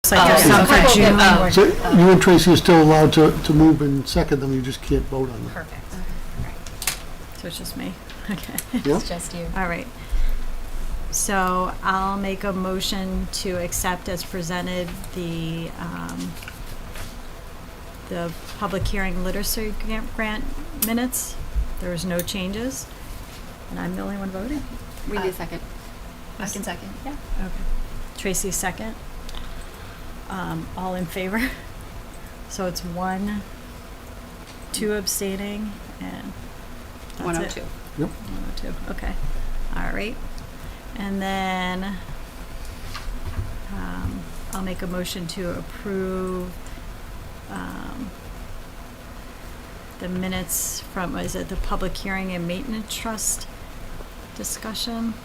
For June. So you and Tracy are still allowed to move and second them, you just can't vote on them. Perfect. So it's just me. Okay. Yeah? It's just you. All right. So I'll make a motion to accept as presented the public hearing literacy grant minutes. There was no changes, and I'm the only one voting. We do second. I can second, yeah. Okay. Tracy second. All in favor? So it's 1, 2 abstaining, and that's 102. it. Yep. 102, okay. All right. And then I'll make a motion to approve the minutes from, is it the public hearing and maintenance trust discussion?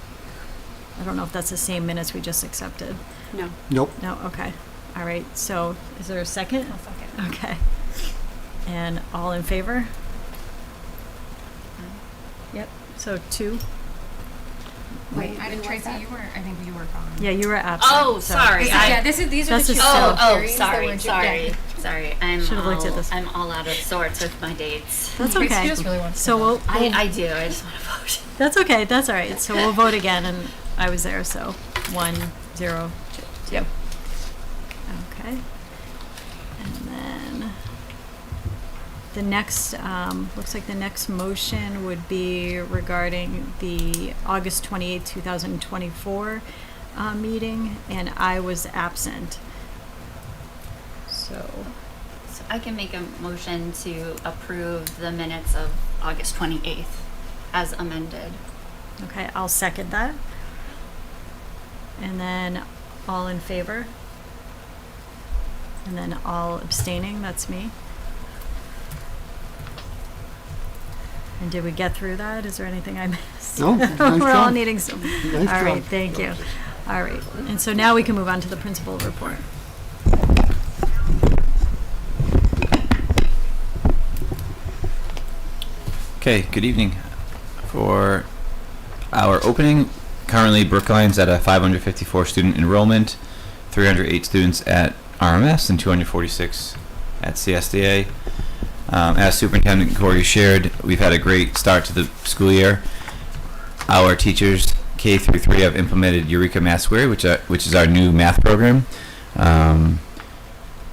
I don't know if that's the same minutes we just accepted. No. Nope. No, okay. All right, so is there a second? I'll second. Okay. And all in favor? Yep, so 2. Wait, Tracy, I think you were gone. Yeah, you were absent. Oh, so- sorry. These are That's the a two. still- hearings that were ju- Sorry. Should've looked at this. I'm all out of sorts with my dates. That's Tracy okay. just really wants to So know. we'll, I do. I just want to vote. that's okay, that's all right. So we'll vote again, and I was there, so 1, 0, 2. Yep. Okay. And then the next, looks like the next motion would be regarding the August 28th, 2024 meeting, and I was absent. So, So I can make a motion to approve the minutes of August 28th as amended. okay, I'll second that. And then all in favor? And then all abstaining, that's me. And did we get through that? Is there anything I missed? No, nice We're all job. needing some. Nice All right, job. thank you. All right, and so now we can move on to the principal report. Okay, good evening. For our opening, currently Brookline's at a 554 student enrollment, 308 students at RMS, and 246 at CSDA. As Superintendent Corey shared, we've had a great start to the school year. Our teachers, K through 3, have implemented Eureka Math Squared, which is our new math program.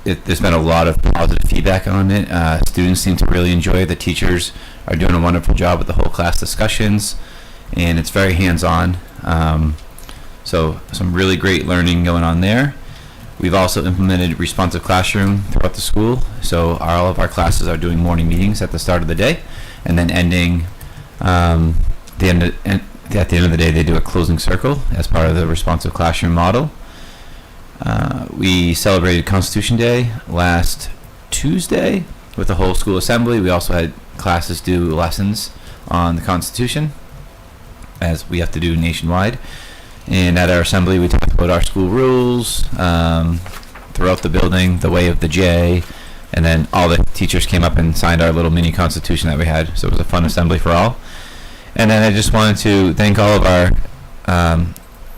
There's been a lot of positive feedback on it. Students seem to really enjoy it. The teachers are doing a wonderful job with the whole class discussions, and it's very hands-on. So some really great learning going on there. We've also implemented responsive classroom throughout the school, so all of our classes are doing morning meetings at the start of the day, and then ending at the end of the day they do a closing circle as part of the responsive classroom model. We celebrated Constitution Day last Tuesday with the whole school assembly. We also had classes do lessons on the Constitution, as we have to do nationwide. And at our assembly, we talked about our school rules throughout the building, the way of the J, and then all the teachers came up and signed our little mini Constitution that we had. So it was a fun assembly for all. And then I just wanted to thank all of our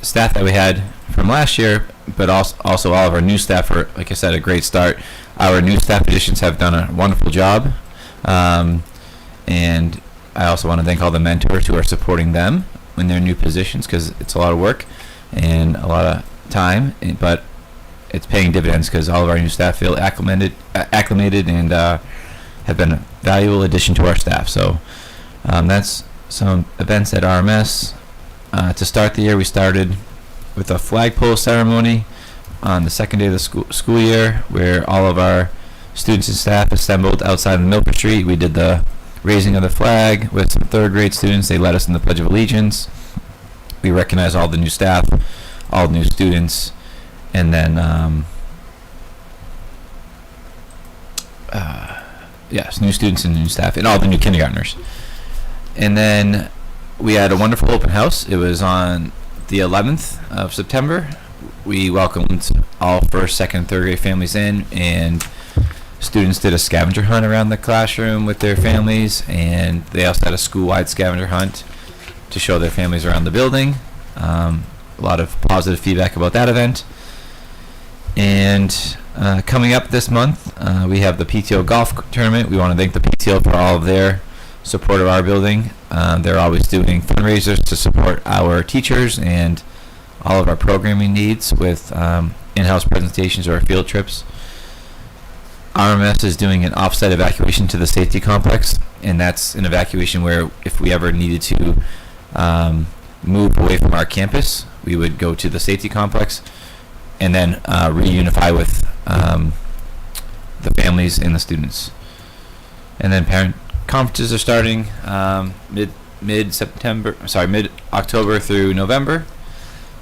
staff that we had from last year, but also all of our new staff for, like I said, a great start. Our new staff additions have done a wonderful job. And I also want to thank all the mentors who are supporting them in their new positions, because it's a lot of work and a lot of time, but it's paying dividends because all of our new staff feel acclimated and have been a valuable addition to our staff. So that's some events at RMS. To start the year, we started with a flagpole ceremony on the second day of the school year, where all of our students and staff assembled outside of Milford Street. We did the raising of the flag with some third grade students. They led us in the Pledge of Allegiance. We recognized all the new staff, all the new students, and then yes, new students and new staff, and all the new kindergartners. And then we had a wonderful open house. It was on the 11th of September. We welcomed all first, second, third grade families in, and students did a scavenger hunt around the classroom with their families, and they also had a school-wide scavenger hunt to show their families around the building. A lot of positive feedback about that event. And coming up this month, we have the PTO golf tournament. We want to thank the PTO for all of their support of our building. They're always doing fundraisers to support our teachers and all of our programming needs with in-house presentations or field trips. RMS is doing an off-site evacuation to the safety complex, and that's an evacuation where if we ever needed to move away from our campus, we would go to the safety complex and then reunify with the families and the students. And then parent conferences are starting mid-October through November.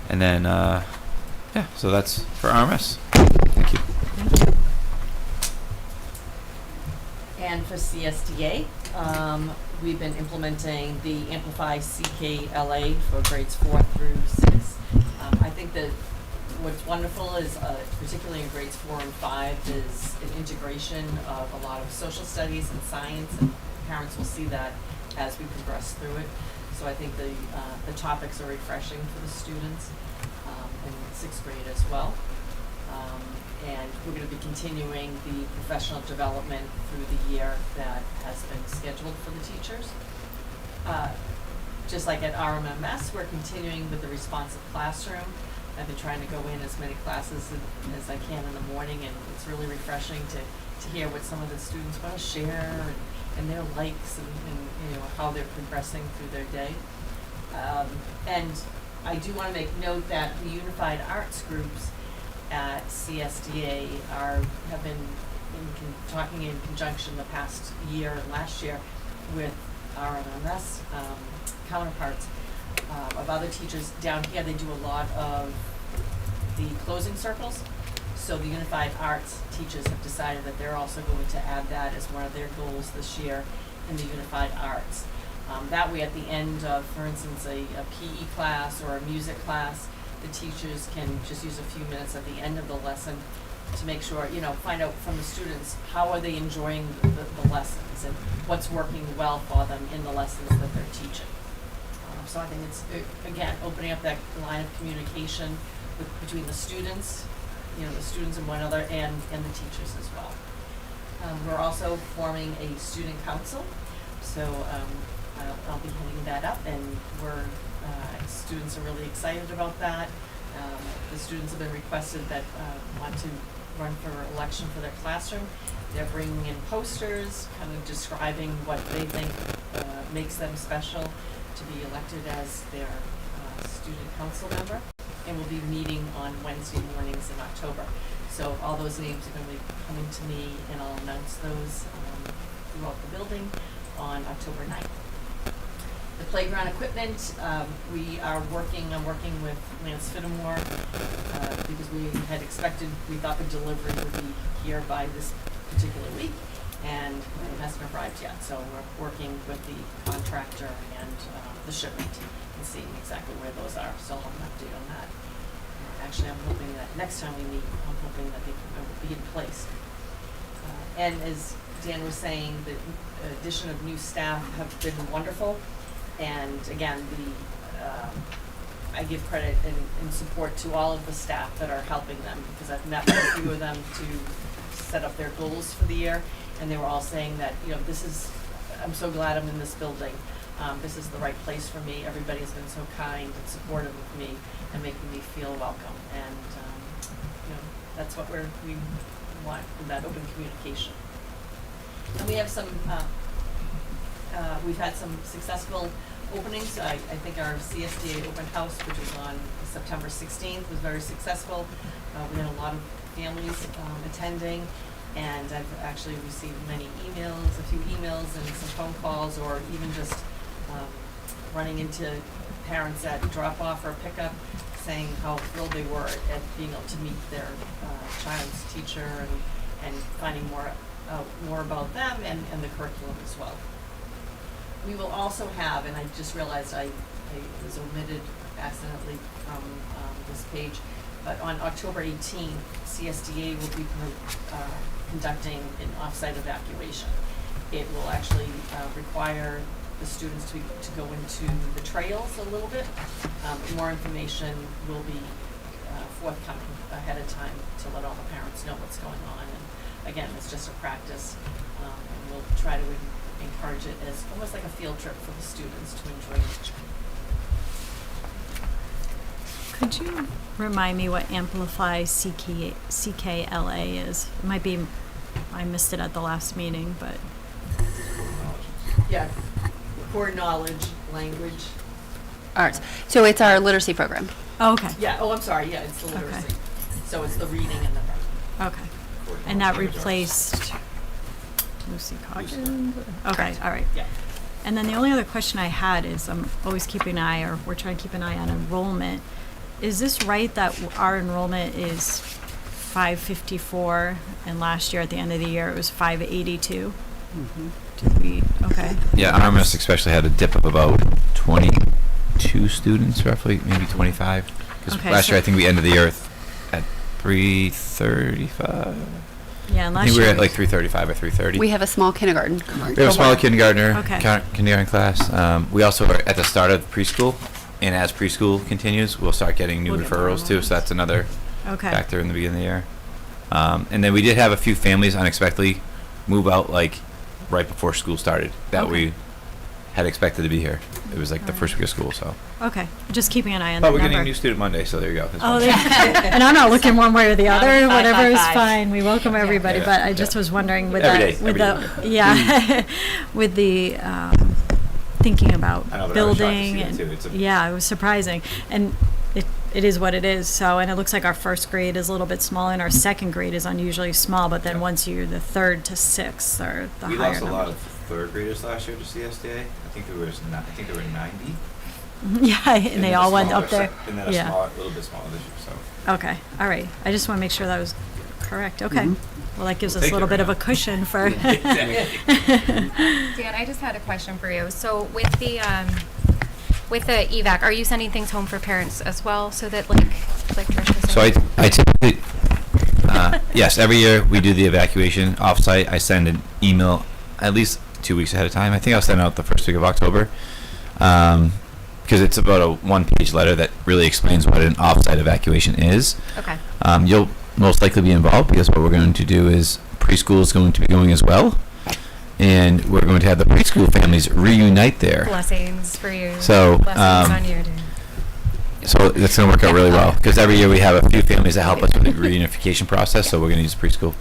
And then, yeah, so that's for RMS. Thank you. And for CSDA, we've been implementing the Amplify CKLA for grades 4 through 6. I think that what's wonderful is, particularly in grades 4 and 5, is an integration of a lot of social studies and science, and parents will see that as we progress through it. So I think the topics are refreshing for the students in 6th grade as well. And we're going to be continuing the professional development through the year that has been scheduled for the teachers. Just like at RMMS, we're continuing with the responsive classroom. I've been trying to go in as many classes as I can in the morning, and it's really refreshing to hear what some of the students want to share and their likes and how they're progressing through their day. And I do want to make note that the Unified Arts groups at CSDA have been talking in conjunction the past year and last year with our MMS counterparts of other teachers down here. They do a lot of the closing circles. So the Unified Arts teachers have decided that they're also going to add that as one of their goals this year in the Unified Arts. That way at the end of, for instance, a PE class or a music class, the teachers can just use a few minutes at the end of the lesson to make sure, find out from the students how are they enjoying the lessons and what's working well for them in the lessons that they're teaching. So I think it's, again, opening up that line of communication between the students, the students and one another, and the teachers as well. We're also forming a student council, so I'll be heading that up, and students are really excited about that. The students have been requested that want to run for election for their classroom. They're bringing in posters, kind of describing what they think makes them special to be elected as their student council member. And we'll be meeting on Wednesday mornings in October. So all those names are going to be coming to me, and I'll announce those throughout the building on October 9th. The playground equipment, I'm working with Lance Fittamore because we had expected, we thought the delivery would be here by this particular week, and it hasn't arrived yet. So we're working with the contractor and the shipment and seeing exactly where those are. So I'll have an update on that. Actually, I'm hoping that next time we meet, I'm hoping that they will be in place. And as Dan was saying, the addition of new staff have been wonderful. And again, I give credit and support to all of the staff that are helping them, because I've met with a few of them to set up their goals for the year, and they were all saying that, I'm so glad I'm in this building. This is the right place for me. Everybody has been so kind and supportive of me and making me feel welcome. And that's what we want, in that open communication. And we have we've had some successful openings. I think our CSDA open house, which was on September 16th, was very successful. We had a lot of families attending, and I've actually received many emails, a few emails and some phone calls, or even just running into parents at drop-off or pickup saying how thrilled they were at being able to meet their child's teacher and finding more about them and the curriculum as well. We will also have, and I just realized I was omitted accidentally from this page, but on October 18th, CSDA will be conducting an off-site evacuation. It will actually require the students to go into the trails a little bit. More information will be forthcoming ahead of time to let all the parents know what's going on. And again, it's just a practice, and we'll try to encourage it as almost like a field trip for the students to enjoy nature. Could you remind me what Amplify CKLA is? It might be, I missed it at the last meeting, but, Yeah, core knowledge, language. Arts. So it's our literacy program. oh, okay, Yeah, oh, I'm sorry, yeah, it's the Okay. literacy. So it's the reading and the writing. okay. And that replaced Lucy Coggins? Okay, all right. Yeah. And then the only other question I had is, I'm always keeping an eye, or we're trying to keep an eye on enrollment. Is this right that our enrollment is 554, and last year at the end of the year it was 582? Did we, okay. Yeah, RMS especially had a dip of about 22 students, roughly, maybe 25. Because Okay, last so- year, I think we ended the year at 335. Yeah, and I last think we were year. at like 335 or 330. We have a small kindergarten. We have a smaller kindergartner, Okay. kindergarten class. We also are at the start of preschool, and as preschool continues, we'll start getting new We'll get more referrals too. So that's another Okay. factor in the beginning of the year. And then we did have a few families unexpectedly move out like right before school started that Okay. we had expected to be here. It was like the Alright. first week of school, so. Okay, just keeping an eye on But that we're number. getting a new student Monday, so there you go. That's Oh, fine. and I'm not looking one way or the other. Five, Whatever five, is five. fine. We welcome everybody. Yeah. But I just Yeah. was wondering with Every that, day, with every the yeah, with the thinking about I know, but I was shocked to building see that and too. It's a- yeah, it was surprising, and it is what it is. So, and it looks like our first grade is a little bit small, and our second grade is unusually small. But then Yeah. once you're the third to sixth, or the We higher lost a number. lot of third graders last year to CSDA. I think there were 90. Yeah, and they then a all went smaller up there. And then a Yeah. little bit smaller this year, so. Okay, all right. I just want to make sure that was correct. Okay. Well, that gives us a Take little it bit right of a now. cushion for. Dan, I just had a question for you. So with the evac, are you sending things home for parents as well, so that like Trish was So saying? I typically, yes, every year we do the evacuation offsite. I send an email at least 2 weeks ahead of time. I think I'll send out the first week of October, because it's about a one-page letter that really explains what an offsite evacuation is. Okay. You'll most likely be involved because what we're going to do is preschool is going to be going as well, and we're going to have the preschool families reunite there. Blessings for you. So, Blessings on you, dude. So that's going to work out really well because every year we have a few families that help us with the reunification process. So we're going to use preschool.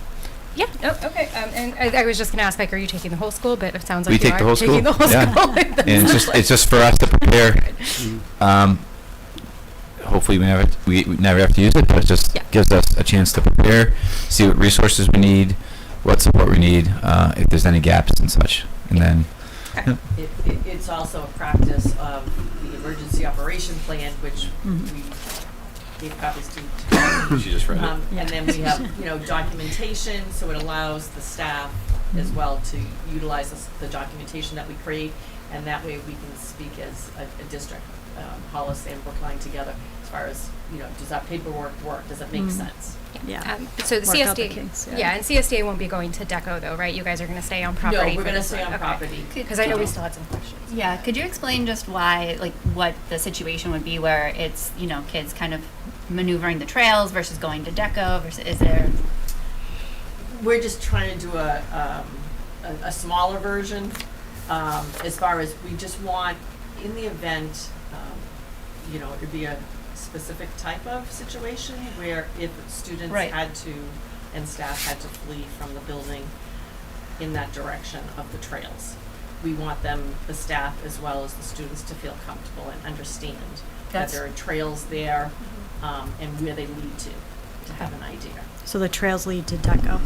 Yeah. Oh, okay. And I was just gonna ask, like, are you taking the whole school? But it sounds like We you take are the whole taking school, the whole yeah. school. And it's just for us to prepare. Hopefully we never have to use it, but it just Yeah. gives us a chance to prepare, see what resources we need, what support we need, if there's any gaps and such, and then. Okay. It's also a practice of the emergency operation plan, which Mhm. we gave copies to. She just read it. Yeah. And then we have, documentation, so it allows the staff as well to utilize the documentation that we create, and that way we can speak as a district, Hollis and Brookline together, as far as, does that paperwork work? Does it make Mhm. sense? Yeah. So the Work out the CSD, kinks, yeah. yeah, and CSDA won't be going to DECO though, right? You guys are gonna stay on property. No, we're for gonna this stay one. on Okay. property. Because I know we still had some questions. Yeah, could you explain just why, like, what the situation would be where it's, kids kind of maneuvering the trails versus going to deco versus, is there? We're just trying to do a smaller version, as far as we just want, in the event, it'd be a specific type of situation where if students Right. had to, and staff had to flee from the building in that direction of the trails. We want them, the staff as well as the students, to feel comfortable and understand that That's- there are trails there, and where they lead to have an idea. So the trails lead to DECO.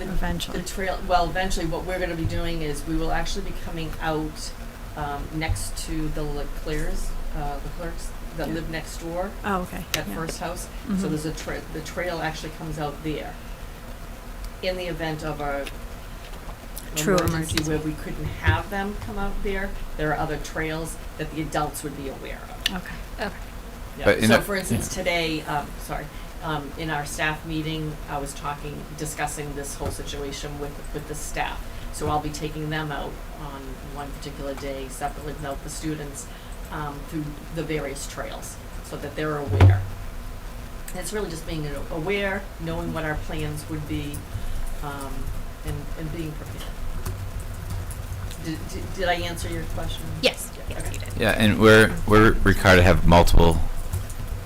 Eventually. The trail, eventually what we're gonna be doing is we will actually be coming out, next to the Leclercs that Yeah. live next door, Oh, okay. that yeah. first house. So Mhm. there's the trail actually comes out there. In the event of a True emergency emergency. where we couldn't have them come out there are other trails that the adults would be aware of. Okay. Okay. But in So a- for instance, today, in our staff meeting, I was discussing this whole situation with the staff. So I'll be taking them out on one particular day separately without the students, through the various trails, so that they're aware it's really just being aware, knowing what our plans would be, and being prepared. Did I answer your question? Yes, Yeah, yes, okay. you did. Yeah, and we're required to have multiple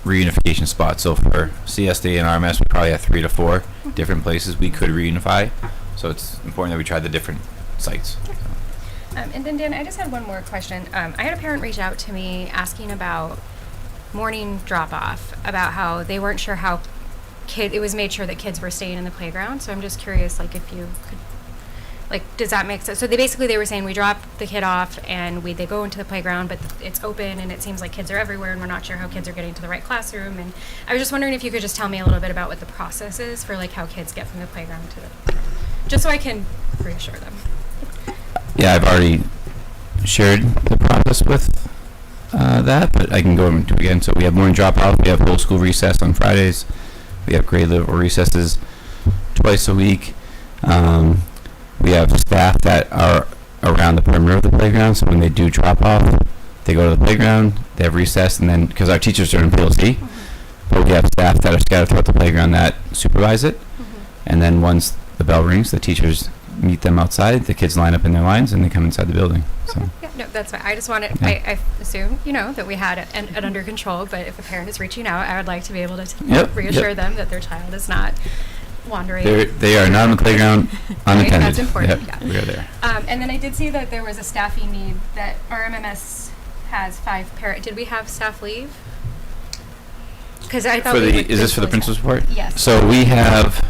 reunification spots. So for CSD and RMS, we probably have 3 to 4 different places we could reunify. So it's important that we try the different sites. And then Dan, I just had one more question. I had a parent reach out to me asking about morning drop-off, about how they weren't sure how it was made sure that kids were staying in the playground. So I'm just curious, like, if you could, like, does that make sense? So they were saying we drop the kid off and they go into the playground, but it's open and it seems like kids are everywhere and we're not sure how kids are getting to the right classroom. And I was just wondering if you could just tell me a little bit about what the process is for, like, how kids get from the playground to the, just so I can reassure them. Yeah, I've already shared the process with that, but I can go into it again. So we have morning drop-off, we have whole school recess on Fridays, we have grade level recesses twice a week. We have staff that are around the perimeter of the playground, so when they do drop off, they go to the playground, they have recess, and then, because our teachers are in PLC, but we have staff that are scattered throughout the playground that supervise it, and then once the bell rings, the teachers meet them outside, the kids line up in their lines, and they come inside the building. So. Yeah, no, that's fine. I just wanted, Yeah. I assume, that we had it under control, but if a parent is reaching out, I would like to be able to reassure them that their child is not wandering. They are not on the playground unattended. Right, that's important, Yep, yeah. we are there. And then I did see that there was a staffing need, that RMMS has 5 did we have staff leave? Because I thought Is this for the principal's report? Yes. So we have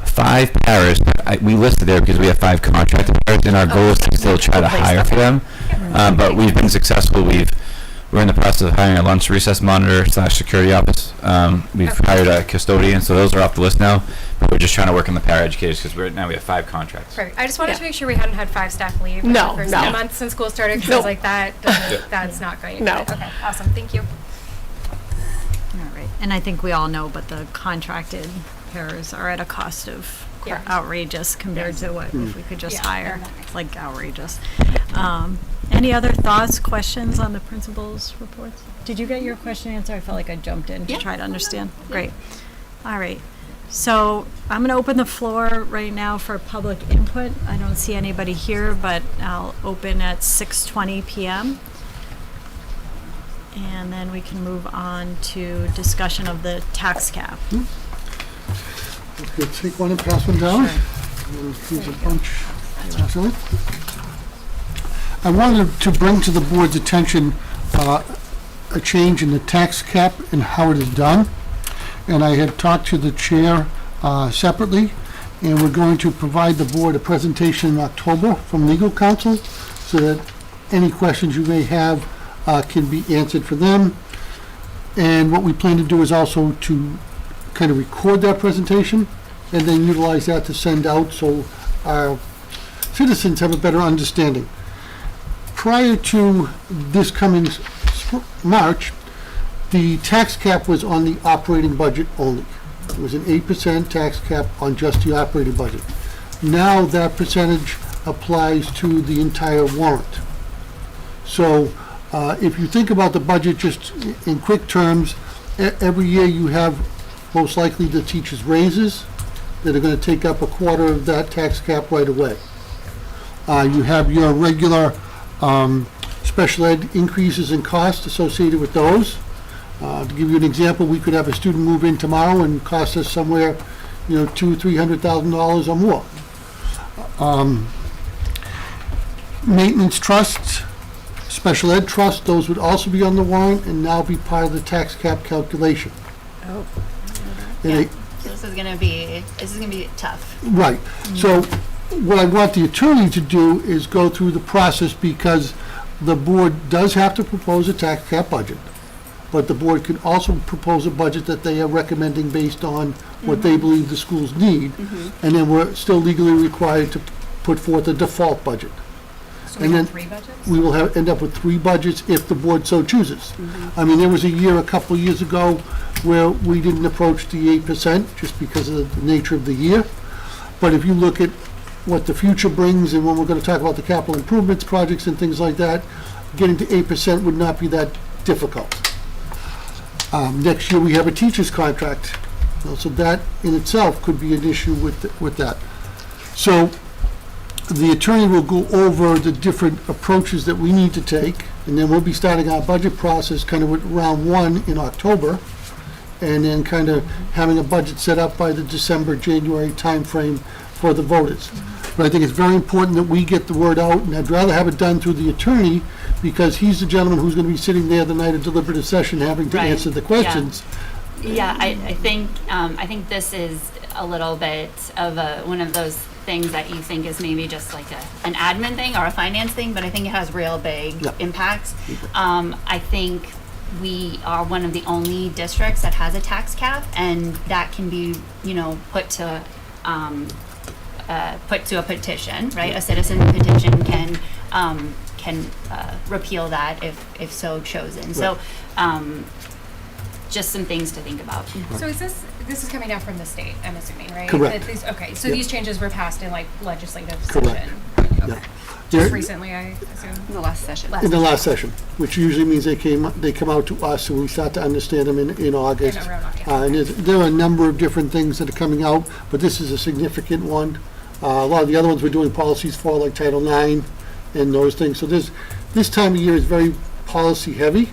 5 paras. We listed there because we have 5 contracted paras, and our goal is to still try to Replace hire them. for them. But we've been successful. We're in the process of hiring a lunch recess monitor / security office. We've Okay. hired a custodian, so those are off the list now. But we're just trying to work on the para educators because now we have 5 contracts. Perfect. I just wanted Yeah. to make sure we hadn't had 5 staff leave No, the first no. month since school started, because Nope. like that's not going. No. Okay, awesome. Thank you. All right, and I think we all know, but the contracted pairs are at a cost of Yeah. outrageous compared to what if we could just Yeah, hire. no, that makes It's like outrageous. Any other thoughts, questions on the principal's reports? Did you get your question answered? I felt like I jumped in to Yeah. try to understand. Great. All right. So I'm going to open the floor right now for public input. I don't see anybody here, but I'll open at 6:20 p.m. And then we can move on to discussion of the tax cap. Okay, take one and pass one down. And here's a bunch. Actually. I wanted to bring to the board's attention a change in the tax cap and how it is done. And I had talked to the chair separately, and we're going to provide the board a presentation in October from legal counsel so that any questions you may have can be answered for them. And what we plan to do is also to kind of record that presentation and then utilize that to send out so our citizens have a better understanding. Prior to this coming March, the tax cap was on the operating budget only. It was an 8% tax cap on just the operating budget. Now that percentage applies to the entire warrant. So if you think about the budget just in quick terms, every year you have most likely the teachers' raises that are going to take up a quarter of that tax cap right away. You have your regular special ed increases in cost associated with those. To give you an example, we could have a student move in tomorrow and cost us somewhere, $200,000-$300,000 or more. Maintenance trusts, special ed trusts, those would also be on the warrant and now be part of the tax cap calculation. Oh. And Yeah. it- So this is gonna be tough. Right. So what I want the attorney to do is go through the process because the board does have to propose a tax cap budget. But the board can also propose a budget that they are recommending based on what they believe the schools need. And then we're still legally required to put forth a default budget. So And we then have 3 budgets? We will end up with 3 budgets if the board so chooses. I mean, there was a year, a couple of years ago, where we didn't approach the 8% just because of the nature of the year. But if you look at what the future brings, and when we're going to talk about the capital improvements projects and things like that, getting to 8% would not be that difficult. Next year, we have a teacher's contract. So that in itself could be an issue with that. So the attorney will go over the different approaches that we need to take, and then we'll be starting our budget process kind of with round one in October, and then kind of having a budget set up by the December, January timeframe for the voters. But I think it's very important that we get the word out, and I'd rather have it done through the attorney, because he's the gentleman who's going to be sitting there the night of deliberative session having to Right. answer the questions. Yeah, I think this is a little bit of one of those things that you think is maybe just like an admin thing or a finance thing, but I think it has real big Yep. impacts. I think we are one of the only districts that has a tax cap, and that can be, put to a petition, right? A citizen petition can repeal that if so chosen. So, just some things to think about. So is this is coming down from the state, I'm assuming, right? Correct. Okay, so Yep. these changes were passed in like legislative Correct. session? Yeah. Okay. There- Just recently, I assume? In the last session. In the last session, which usually means they come out to us, and we start to understand them in August. around August, yeah. And there are a number of different things that are coming out, but this is a significant one. A lot of the other ones we're doing policies for, like Title IX and those things. So this time of year is very policy heavy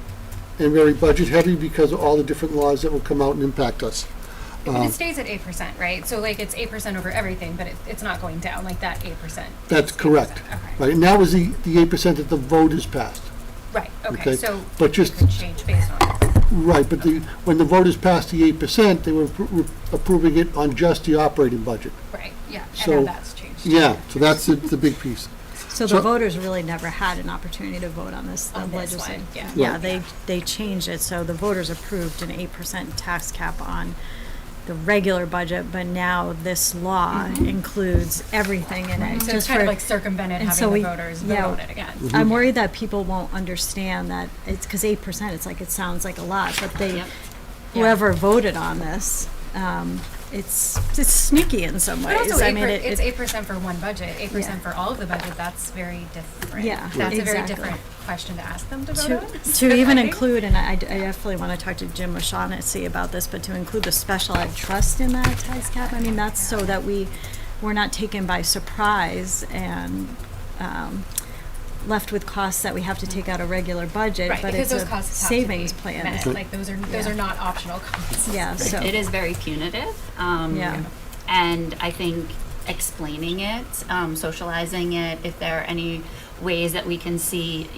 and very budget heavy because of all the different laws that will come out and impact us. But it stays at 8%, right? So like it's 8% over everything, but it's not going down, like that 8%. That's is 8%. correct. Okay. Right, and that was the 8% that the voters passed. Right, Okay, okay, so but it just- could change based on it. Right, but when the voters passed the 8%, they were approving it on just the operating budget. Right, yeah, and So- now that's changed. Yeah, so that's the big piece. So So- the voters really never had an opportunity to vote on this On this legislation. one, yeah. Yeah, they changed it, so the voters approved an 8% tax cap on the regular budget, but now this law includes everything in it. So it's just kind of for- like circumvented and so having the we- voters yeah, vote on it again. I'm worried that people won't understand that it's because 8%, it's like, it sounds like a lot, but Yep. whoever voted on this, it's sneaky in some But ways. also, I mean, it's 8% for one budget, 8% for all of the budget, that's very different. Yeah, That's a very exactly. different question to ask them to vote to, on. to even I think. include, and I definitely want to talk to Jim O'Shaughnessy about this, but to include the special ed trust in that tax cap, I mean, that's so that we're not taken by surprise and left with costs that we have to take out of regular budget, Right, but because it's those a costs have to be savings plan. met. Like those Yeah. are not optional costs. Yeah, so, It is very punitive. yeah. And I think explaining it, socializing it, if there are any ways that we can see,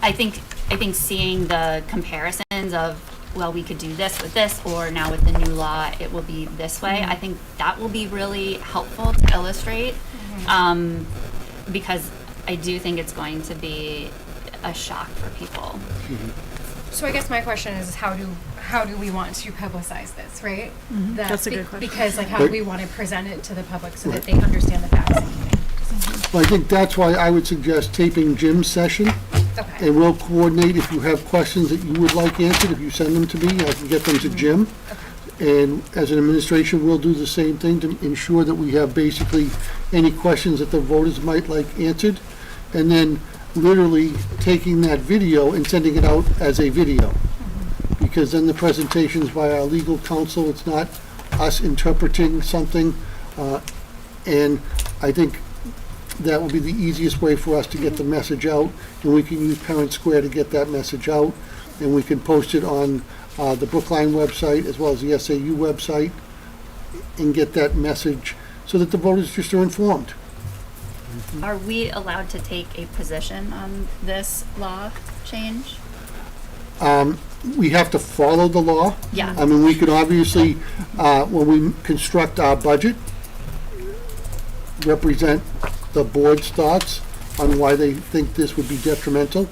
I think seeing the comparisons of, well, we could do this with this, or now with the new law, it will be this way. I think that will be really helpful to illustrate, because I do think it's going to be a shock for people. So I guess my question is, how do we want to publicize this, right? That's a good question. Because like, how do we want to present it to the public so that they understand the facts and can make decisions? Well, I think that's why I would suggest taping Jim's session, Okay. and we'll coordinate if you have questions that you would like answered, if you send them to me, I can get them to Jim. And as an administration, we'll do the same thing to ensure that we have basically any questions that the voters might like answered, and then literally taking that video and sending it out as a video. Because then the presentation's by our legal counsel, it's not us interpreting something, and I think that will be the easiest way for us to get the message out, and we can use Parent Square to get that message out, and we can post it on the Brookline website as well as the SAU website, and get that message so that the voters just are informed. Are we allowed to take a position on this law change? We have to follow the law. Yeah. I mean, we could obviously, when we construct our budget, represent the board's thoughts on why they think this would be detrimental.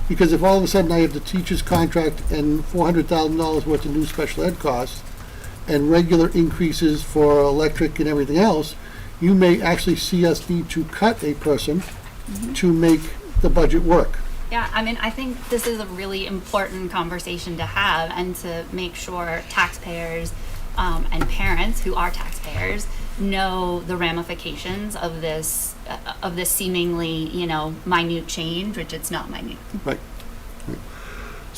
Because if all of a sudden I have the teacher's contract and $400,000 worth of new special ed costs and regular increases for electric and everything else, you may actually see us need to cut a person to make the budget work. Yeah, I mean, I think this is a really important conversation to have, and to make sure taxpayers and parents who are taxpayers know the ramifications of this seemingly, minute change, which it's not minute. Right.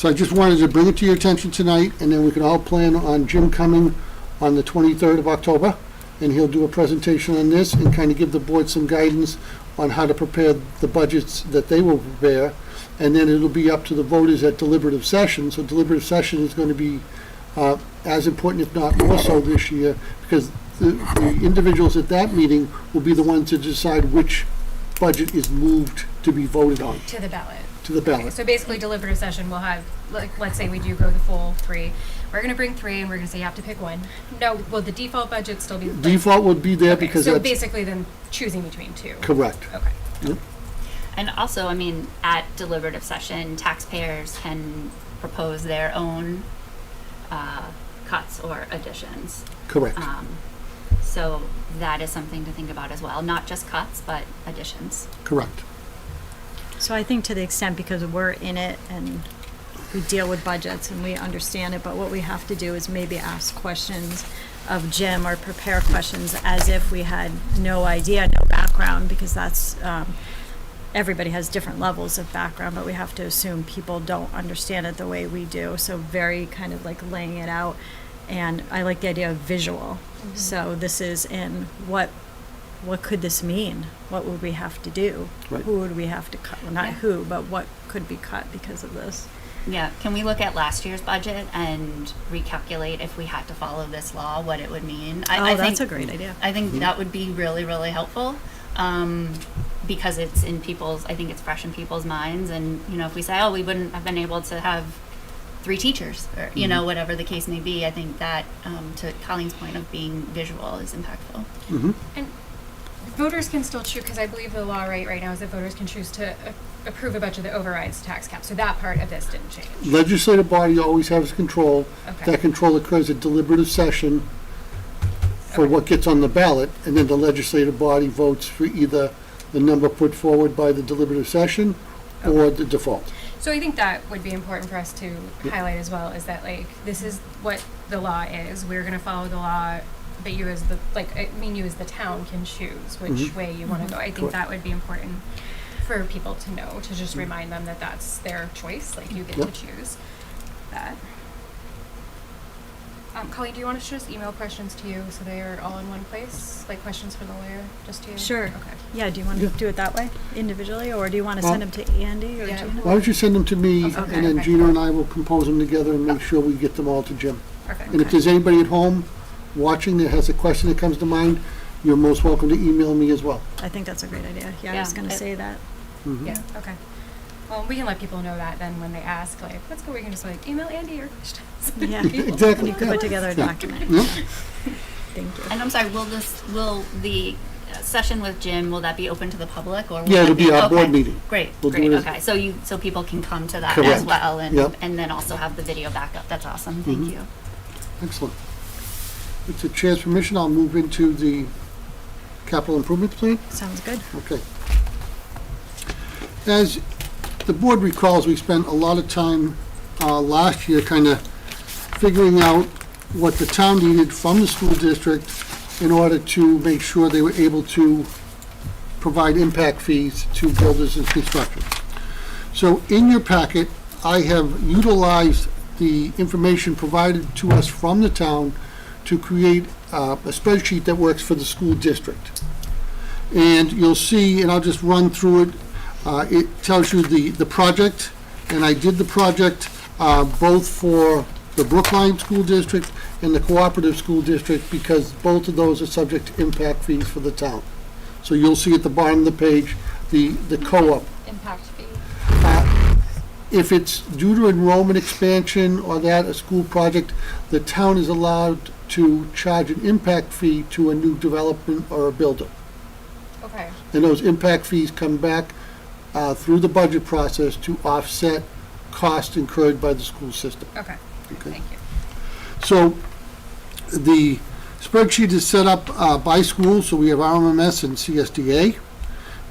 So I just wanted to bring it to your attention tonight, and then we can all plan on Jim coming on the 23rd of October, and he'll do a presentation on this and kind of give the board some guidance on how to prepare the budgets that they will prepare. And then it'll be up to the voters at deliberative session. So deliberative session is going to be as important, if not more so, this year, because the individuals at that meeting will be the ones to decide which budget is moved to be voted on, To the ballot. to the Okay, ballot. so basically deliberative session, we'll have, like, let's say we do go the full 3. We're gonna bring 3 and we're gonna say you have to pick one. No, will the default budget still be? like- Default would be there Okay, because so that's basically then choosing between 2. correct. Okay. Yep. And also, I mean, at deliberative session, taxpayers can propose their own cuts or additions. Correct. So that is something to think about as well, not just cuts, but additions. Correct. So I think to the extent, because we're in it and we deal with budgets and we understand it, but what we have to do is maybe ask questions of Jim or prepare questions as if we had no idea, no background, because that's, everybody has different levels of background, but we have to assume people don't understand it the way we do. So very kind of like laying it out. And I like the idea of visual. So this is in what could this mean? What would we have to do? Right. Who would we have to cut? Well, not Yeah. who, but what could be cut because of this? Yeah, can we look at last year's budget and recalculate if we had to follow this law, what it would mean? I That's think- a great idea. I think that would be really, really helpful, because it's in people's, I think it's fresh in people's minds, and, you know, if we say, oh, we wouldn't have been able to have 3 teachers, or, you know, whatever the case may be, I think that, to Colleen's point of being visual is impactful. And voters can still choose, because I believe the law right now is that voters can choose to approve a budget that overrides the tax cap. So that part of this didn't change. Legislative body always has control. Okay. That control occurs at deliberative session for Okay. what gets on the ballot, and then the legislative body votes for either the number put forward by the deliberative session or the default. So I think that would be important for us to highlight as well, is that, like, this is what the law is. We're gonna follow the law, but you as the, like, I mean, you as the town can choose which way you wanna go. I think Correct. that would be important for people to know, to just remind them that that's their choice, like, you get Yep. to choose that. Colleen, do you want us to just email questions to you so they are all in one place? Like questions for the lawyer, just to you? Sure. Okay. Yeah, do you want to Yeah. do it that way, individually, or do you want to Well- send them to Andy or Yeah. Gina? Why don't you send them to me, Okay. and then Okay. Gina and I will compose them together and make sure we get them all to Jim. Perfect. And if there's anybody at home watching that has a question that comes to mind, you're most welcome to email me as well. I think that's a great idea. Yeah, I was Yeah, going to it- say that. Yeah, okay. Well, we can let people know that then when they ask, like, let's go, we can just like email Andy your questions. Yeah. Exactly. And you can put together a Yeah. document. Yeah. Thank you. And I'm sorry, will the session with Jim, will that be open to the public, or will Yeah, that it'll be our board okay. meeting. Great, We'll do great, it as- okay, so people can come to that as Correct. well, and, Yep. and then also have the video backup, that's awesome, thank you. Excellent. With the chair's permission, I'll move into the capital improvements plan. Sounds good. Okay. As the board recalls, we spent a lot of time last year kind of figuring out what the town needed from the school district in order to make sure they were able to provide impact fees to builders and construction. So in your packet, I have utilized the information provided to us from the town to create a spreadsheet that works for the school district. And you'll see, and I'll just run through it, it tells you the project, and I did the project both for the Brookline School District and the Cooperative School District, because both of those are subject to impact fees for the town. So you'll see at the bottom of the page, the co-op. Impact fee. If it's due to enrollment expansion or that, a school project, the town is allowed to charge an impact fee to a new development or a builder. Okay. And those impact fees come back through the budget process to offset costs incurred by the school system. Okay. Okay. Thank you. So the spreadsheet is set up by school, so we have RMMS and CSDA.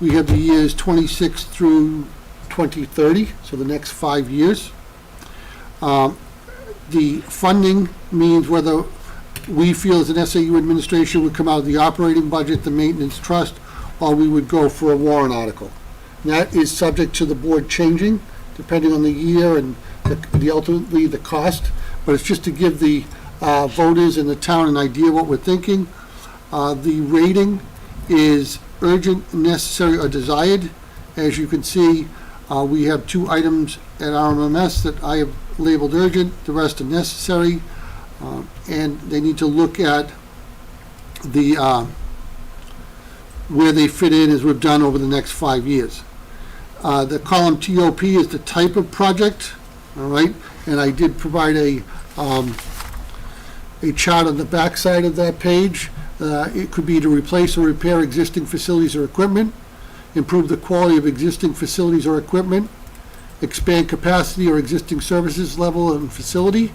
We have the years 26 through 2030, so the next 5 years. The funding means whether we feel as an SAU administration would come out of the operating budget, the maintenance trust, or we would go for a warrant article. And that is subject to the board changing, depending on the year and ultimately the cost, but it's just to give the voters in the town an idea what we're thinking. The rating is urgent, necessary, or desired. As you can see, we have 2 items at RMMS that I have labeled urgent, the rest are necessary, and they need to look at the where they fit in as we've done over the next 5 years. The column TOP is the type of project, all right, and I did provide a chart on the back side of that page. It could be to replace or repair existing facilities or equipment, improve the quality of existing facilities or equipment, expand capacity or existing services level and facility,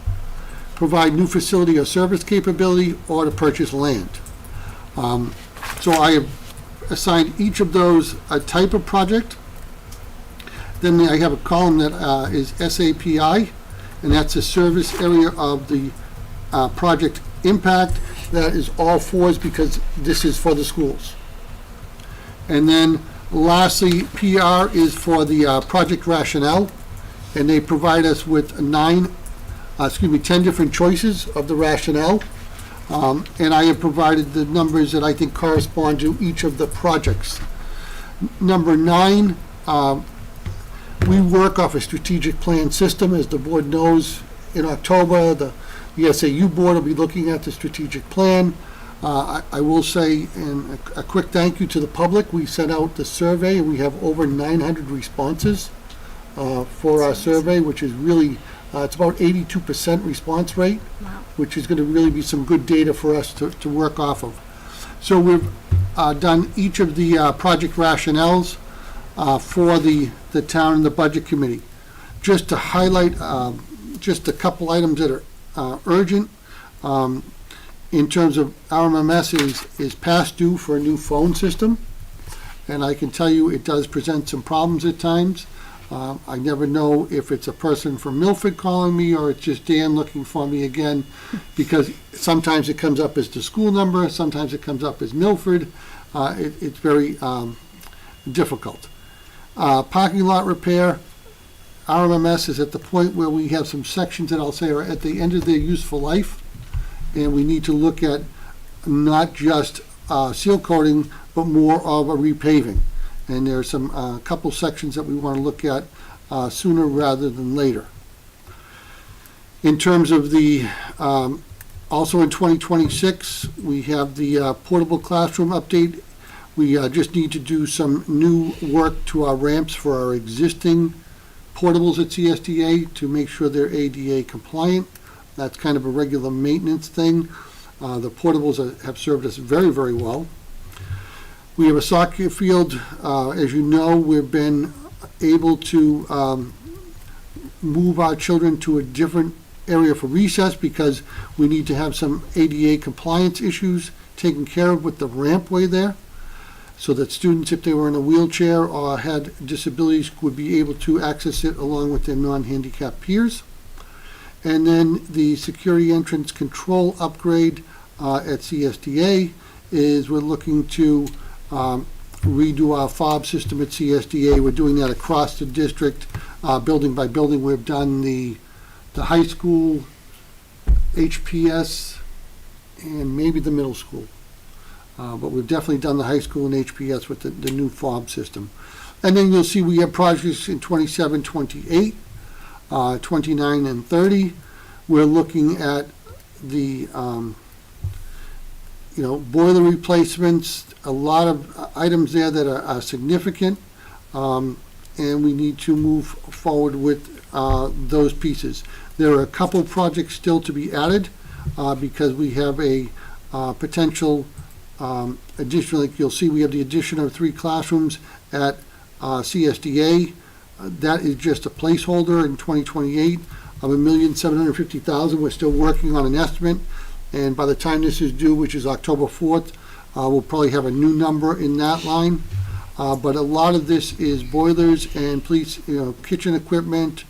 provide new facility or service capability, or to purchase land. So I have assigned each of those a type of project. Then I have a column that is SAPI, and that's a service area of the project impact. That is all 4s because this is for the schools. And then lastly, PR is for the project rationale, and they provide us with 10 different choices of the rationale. And I have provided the numbers that I think correspond to each of the projects. Number 9, we work off a strategic plan system. As the board knows, in October, the SAU board will be looking at the strategic plan. I will say, and a quick thank you to the public. We sent out the survey, and we have over 900 responses for our survey, which is really, it's about 82% response rate, Wow. which is going to really be some good data for us to work off of. So we've done each of the project rationales for the town and the budget committee. Just to highlight just a couple items that are urgent. In terms of RMMS is past due for a new phone system, and I can tell you it does present some problems at times. I never know if it's a person from Milford calling me or it's just Dan looking for me again, because sometimes it comes up as the school number, sometimes it comes up as Milford. It's very difficult. Parking lot repair, RMMS is at the point where we have some sections that I'll say are at the end of their useful life, and we need to look at not just seal coating, but more of a repaving. And there are some couple sections that we want to look at sooner rather than later. In terms of the, also in 2026, we have the portable classroom update. We just need to do some new work to our ramps for our existing portables at CSDA to make sure they're ADA compliant. That's kind of a regular maintenance thing. The portables have served us very, very well. We have a soccer field. As you know, we've been able to move our children to a different area for recess because we need to have some ADA compliance issues taken care of with the rampway there, so that students, if they were in a wheelchair or had disabilities, would be able to access it along with their non-handicapped peers. And then the security entrance control upgrade at CSDA is we're looking to redo our fob system at CSDA. We're doing that across the district, building by building. We've done the high school, HPS, and maybe the middle school. But we've definitely done the high school and HPS with the new fob system. And then you'll see we have projects in 27, 28, 29, and 30. We're looking at the boiler replacements, a lot of items there that are significant, and we need to move forward with those pieces. There are a couple projects still to be added because we have a potential additional, like you'll see we have the addition of 3 classrooms at CSDA. That is just a placeholder in 2028 of $1,750,000. We're still working on an estimate, and by the time this is due, which is October 4th, we'll probably have a new number in that line. But a lot of this is boilers and police, kitchen equipment,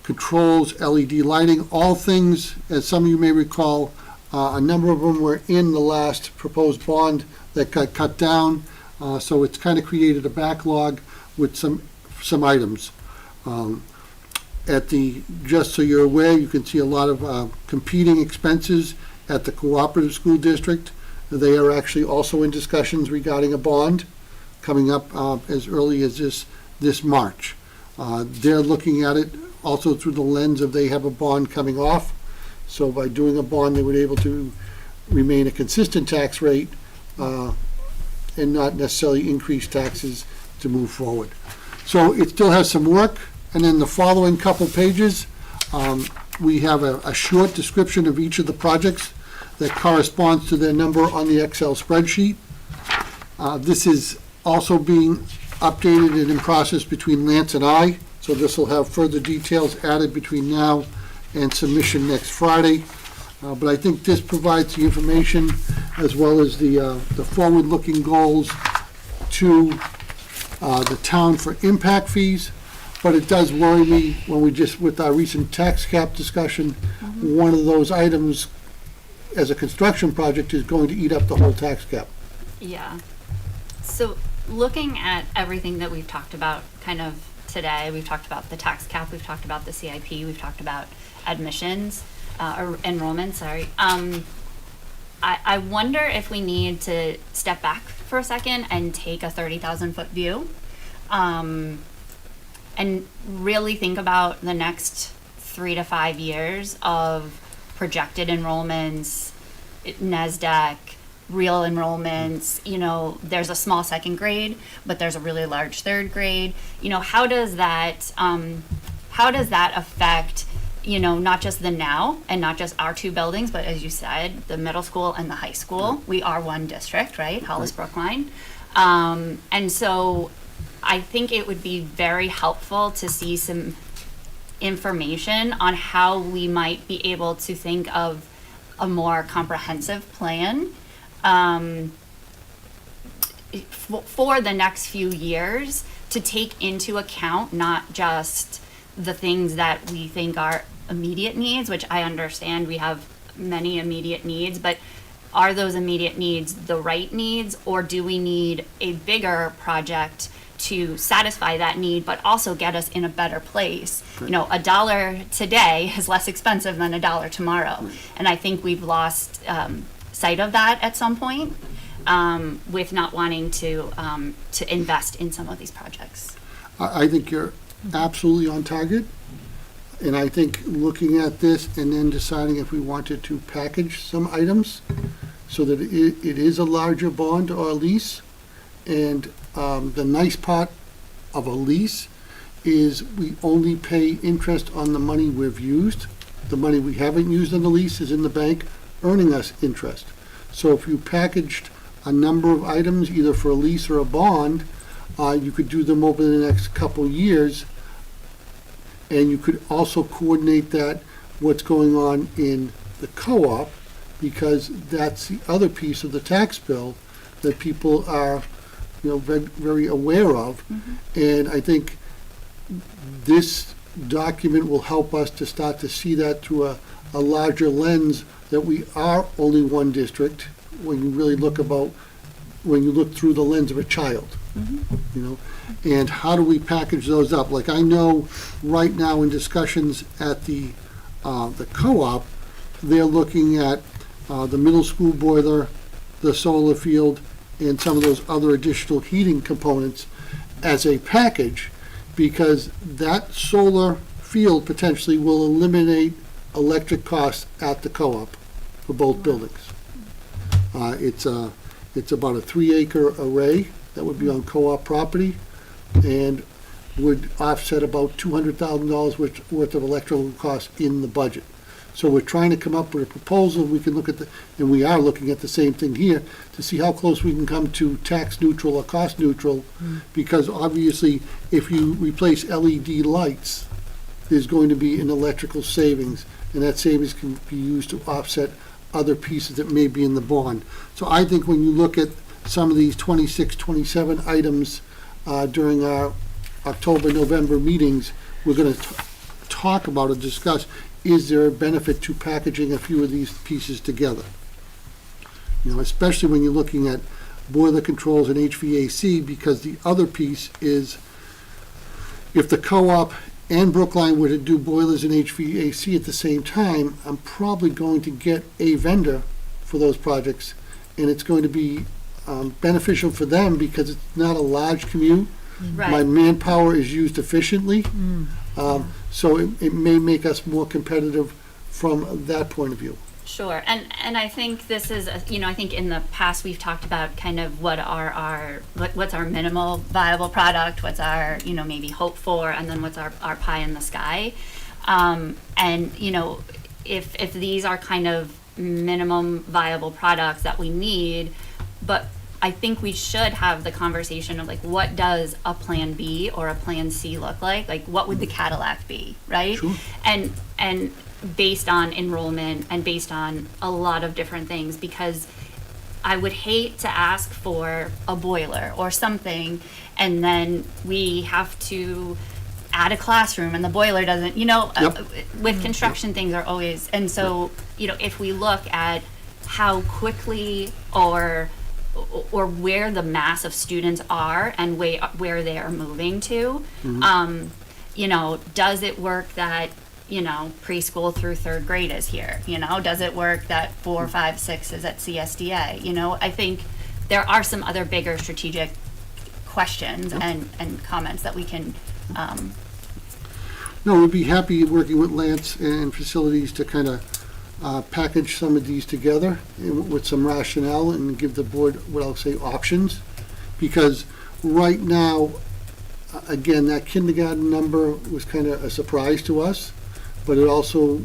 controls, LED lighting, all things, as some of you may recall, a number of them were in the last proposed bond that got cut down. So it's kind of created a backlog with some items. just so you're aware, you can see a lot of competing expenses at the cooperative school district. They are actually also in discussions regarding a bond coming up as early as this March. They're looking at it also through the lens of they have a bond coming off. So by doing a bond, they would be able to remain a consistent tax rate and not necessarily increase taxes to move forward. So it still has some work. And then the following couple pages, we have a short description of each of the projects that corresponds to their number on the Excel spreadsheet. This is also being updated and in process between Lance and I, so this will have further details added between now and submission next Friday. But I think this provides the information as well as the forward-looking goals to the town for impact fees. But it does worry me when with our recent tax cap discussion, one of those items as a construction project is going to eat up the whole tax cap. Yeah. So looking at everything that we've talked about kind of today, we've talked about the tax cap, we've talked about the CIP, we've talked about admissions, or enrollment, sorry. I wonder if we need to step back for a second and take a 30,000-foot view. And really think about the next 3 to 5 years of projected enrollments, NASDAQ, real enrollments. There's a small second grade, but there's a really large third grade. How does that affect, not just the now and not just our two buildings, but as you said, the middle school and the high school. We are one district, right? Hollis Brookline. And so I think it would be very helpful to see some information on how we might be able to think of a more comprehensive plan for the next few years, to take into account not just the things that we think are immediate needs, which I understand we have many immediate needs, but are those immediate needs the right needs, or do we need a bigger project to satisfy that need, but also get us in a better place? $1 today is less expensive than $1 tomorrow. And I think we've lost sight of that at some point with not wanting to invest in some of these projects. I think you're absolutely on target. And I think looking at this and then deciding if we wanted to package some items so that it is a larger bond or a lease. And the nice part of a lease is we only pay interest on the money we've used. The money we haven't used on the lease is in the bank earning us interest. So if you packaged a number of items, either for a lease or a bond, you could do them over the next couple years. And you could also coordinate that, what's going on in the co-op, because that's the other piece of the tax bill that people are very, very aware of. And I think this document will help us to start to see that through a larger lens, that we are only one district when you really look through the lens of a child. And how do we package those up? Like, I know right now in discussions at the co-op, they're looking at the middle school boiler, the solar field, and some of those other additional heating components as a package, because that solar field potentially will eliminate electric costs at the co-op for both buildings. It's about a 3-acre array that would be on co-op property and would offset about $200,000 worth of electrical costs in the budget. So we're trying to come up with a proposal. We can look at and we are looking at the same thing here, to see how close we can come to tax neutral or cost neutral, because obviously if you replace LED lights, there's going to be an electrical savings, and that savings can be used to offset other pieces that may be in the bond. So I think when you look at some of these 26, 27 items during our October, November meetings, we're going to talk about or discuss, is there a benefit to packaging a few of these pieces together? Especially when you're looking at boiler controls and HVAC, because the other piece is, if the co-op and Brookline were to do boilers and HVAC at the same time, I'm probably going to get a vendor for those projects, and it's going to be beneficial for them because it's not a large commute. My Right. manpower is used efficiently, so it may make us more competitive from that point of view. Sure, and I think this is, I think in the past we've talked about kind of what are what's our minimal viable product, what's our, maybe hope for, and then what's our pie in the sky. And, if these are kind of minimum viable products that we need, but I think we should have the conversation of like, what does a plan B or a plan C look like? Like, what would the Cadillac be, right? Sure. And based on enrollment and based on a lot of different things, because I would hate to ask for a boiler or something and then we have to add a classroom and the boiler doesn't, Yep. with construction things are always, and so, if we look at how quickly or where the mass of students are and where they are moving to, does it work that preschool through third grade is here? Does it work that 4, 5, 6 is at CSDA? I think there are some other bigger strategic questions and comments that we can, No, we'd be happy working with Lance and facilities to kind of package some of these together with some rationale and give the board what I'll say options. Because right now, again, that kindergarten number was kind of a surprise to us, but it also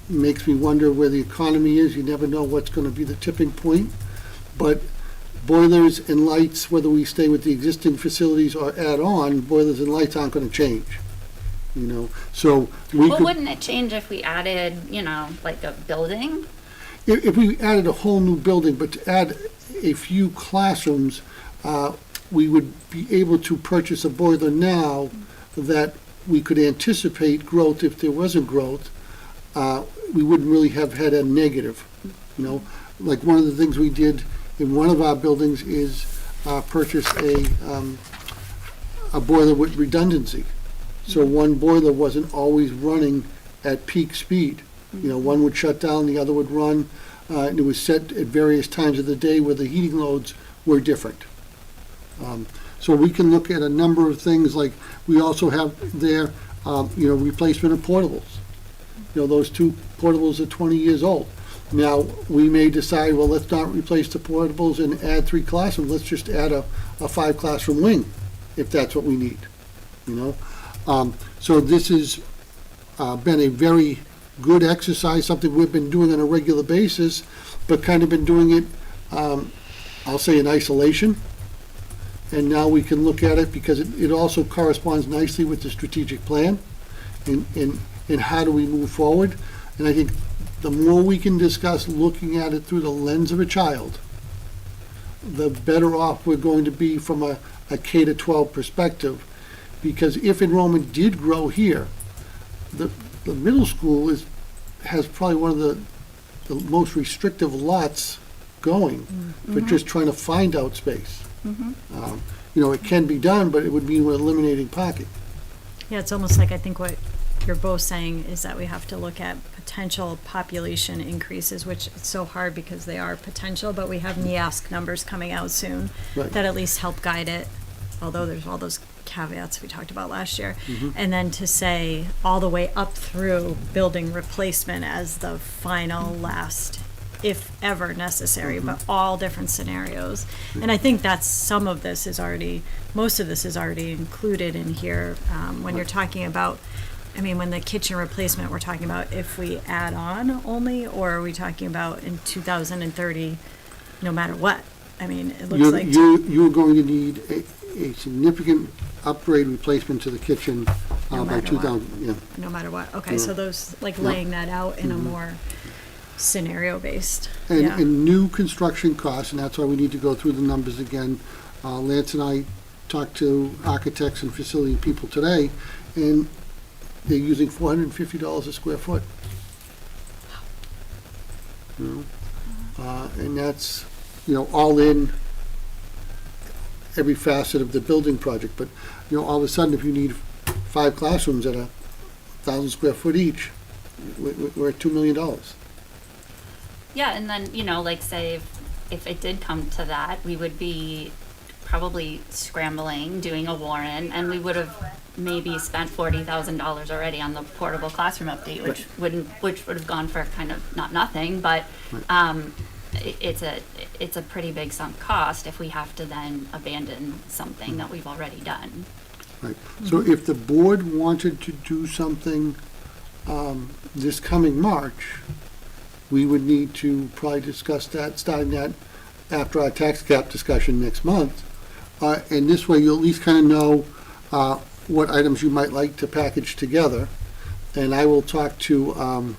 makes me wonder where the economy is. You never know what's going to be the tipping point. But boilers and lights, whether we stay with the existing facilities or add on, boilers and lights aren't going to change. So we well, could, wouldn't it change if we added, like a building? if we added a whole new building, but to add a few classrooms, we would be able to purchase a boiler now that we could anticipate growth if there wasn't growth. We wouldn't really have had a negative, Like one of the things we did in one of our buildings is purchase a boiler with redundancy. So one boiler wasn't always running at peak speed. One would shut down, the other would run, and it was set at various times of the day where the heating loads were different. So we can look at a number of things, like we also have there, replacement of portables. Those two portables are 20 years old. Now, we may decide, well, let's not replace the portables and add 3 classrooms, let's just add a 5 classroom wing, if that's what we need, So this has been a very good exercise, something we've been doing on a regular basis, but kind of been doing it, I'll say in isolation. And now we can look at it because it also corresponds nicely with the strategic plan and how do we move forward. And I think the more we can discuss looking at it through the lens of a child, the better off we're going to be from a K-12 perspective. Because if enrollment did grow here, the middle school has probably one of the most restrictive lots going for just trying to find out space. It can be done, but it would mean we're eliminating parking. Yeah, it's almost like I think what you're both saying is that we have to look at potential population increases, which it's so hard because they are potential, but we have NEASC numbers coming out soon Right. that at least help guide it, although there's all those caveats we talked about last year. And then to say all the way up through building replacement as the final last, if ever necessary, but all different scenarios. And I think that's some of this is already, most of this is already included in here. When you're talking about, when the kitchen replacement, we're talking about if we add on only, or are we talking about in 2030, no matter what? It looks like. You're going to need a significant upgrade replacement to the kitchen No by matter what. 2000, yeah. No matter what. Okay, so those, like laying that out in a more scenario-based. Yeah. And new construction costs, and that's why we need to go through the numbers again. Lance and I talked to architects and facility people today, and they're using $450 a square foot. And that's, all in every facet of the building project. But, all of a sudden, if you need 5 classrooms at 1,000 square foot each, we're at $2 million. Yeah, and then, you know, like say if it did come to that, we would be probably scrambling, doing a warrant, and we would have maybe spent $40,000 already on the portable classroom update, which would have gone for kind of not nothing, but it's a pretty big sunk cost if we have to then abandon something that we've already done. Right. So if the board wanted to do something this coming March, we would need to probably discuss that, starting that after our tax cap discussion next month. And this way, you'll at least kind of know what items you might like to package together. And I will talk to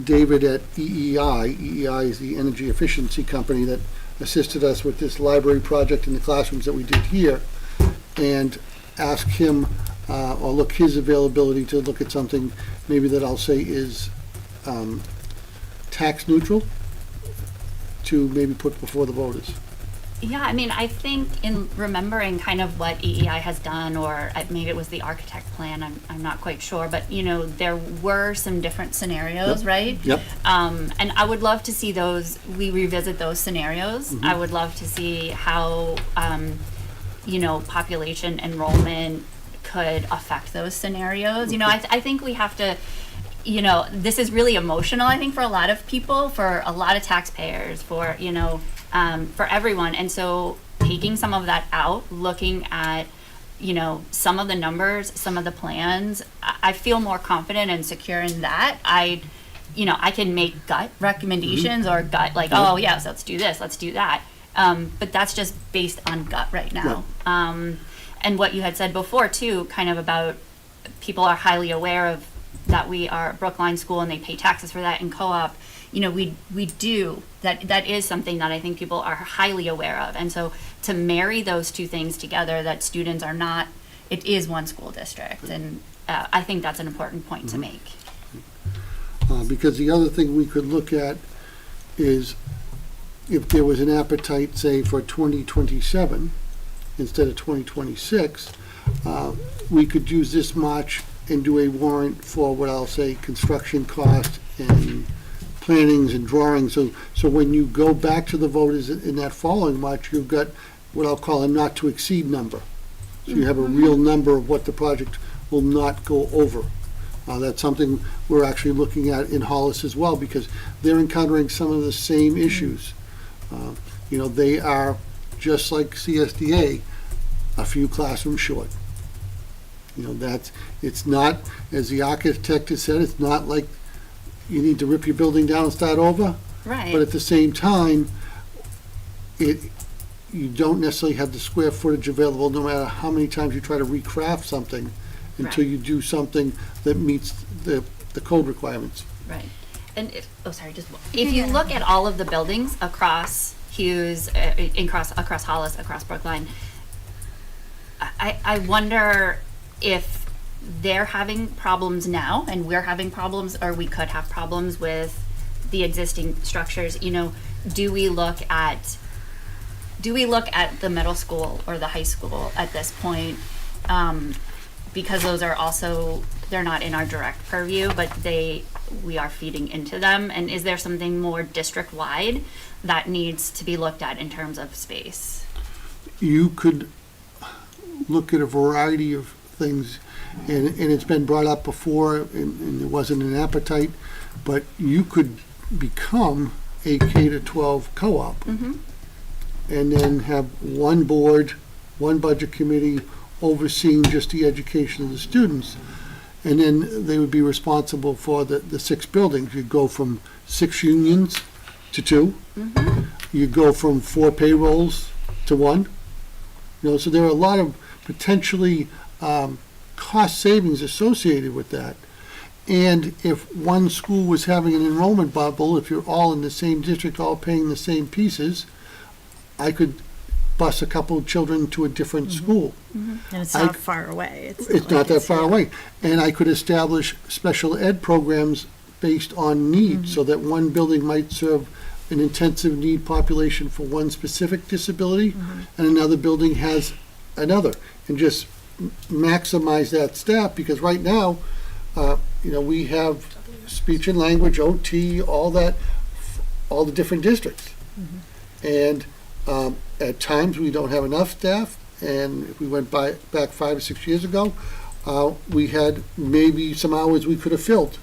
David at EEI. EEI is the energy efficiency company that assisted us with this library project in the classrooms that we did here, and ask him or look his availability to look at something maybe that I'll say is tax neutral to maybe put before the voters. Yeah, I mean, I think in remembering kind of what EEI has done, or maybe it was the architect plan, I'm not quite sure, but you know, there were some different scenarios, Yep. right? Yep. And I would love to see we revisit those scenarios. I would love to see how, you know, population enrollment could affect those scenarios. You know, I think we have to, you know, this is really emotional, I think, for a lot of people, for a lot of taxpayers, for, you know, for everyone. And so taking some of that out, looking at, you know, some of the numbers, some of the plans, I feel more confident and secure in that. You know, I can make gut recommendations or gut, like, oh, yes, let's do this, let's do that. But that's just based on gut right now. And what you had said before, too, kind of about people are highly aware of that we are a Brookline school and they pay taxes for that in co-op. You know, we do, that is something that I think people are highly aware of. And so to marry those two things together, that students are not, it is one school district. And I think that's an important point to make. Because the other thing we could look at is if there was an appetite, say, for 2027 instead of 2026, we could use this March and do a warrant for what I'll say construction cost and plannings and drawings. So when you go back to the voters in that following March, you've got what I'll call a not to exceed number. So you have a real number of what the project will not go over. That's something we're actually looking at in Hollis as well, because they're encountering some of the same issues. You know, they are, just like CSDA, a few classrooms short. You know, it's not, as the architect has said, it's not like you need to rip your building down and start over. Right. But at the same time, you don't necessarily have the square footage available no matter how many times you try to recraft something until you do something that meets the code requirements. Right. And if you look at all of the buildings across Hughes, across Hollis, across Brookline, I wonder if they're having problems now and we're having problems, or we could have problems with the existing structures. You know, do we look at the middle school or the high school at this point? Because those are also, they're not in our direct purview, but we are feeding into them. And is there something more district-wide that needs to be looked at in terms of space? You could look at a variety of things, and it's been brought up before, and there wasn't an appetite, but you could become a K-12 co-op and then have one board, one budget committee overseeing just the education of the students, and then they would be responsible for the 6 buildings. You'd go from 6 unions to 2. You'd go from 4 payrolls to 1. You know, so there are a lot of potentially cost savings associated with that. And if one school was having an enrollment bubble, if you're all in the same district, all paying the same pieces, I could bus a couple of children to a different school. And it's not far away. It's not that far away. And I could establish special ed programs based on need, so that one building might serve an intensive need population for one specific disability, and another building has another, and just maximize that staff, because right now, we have speech and language, OT, all that, all the different districts. And at times, we don't have enough staff, and if we went back 5 or 6 years ago, we had maybe some hours we could have filled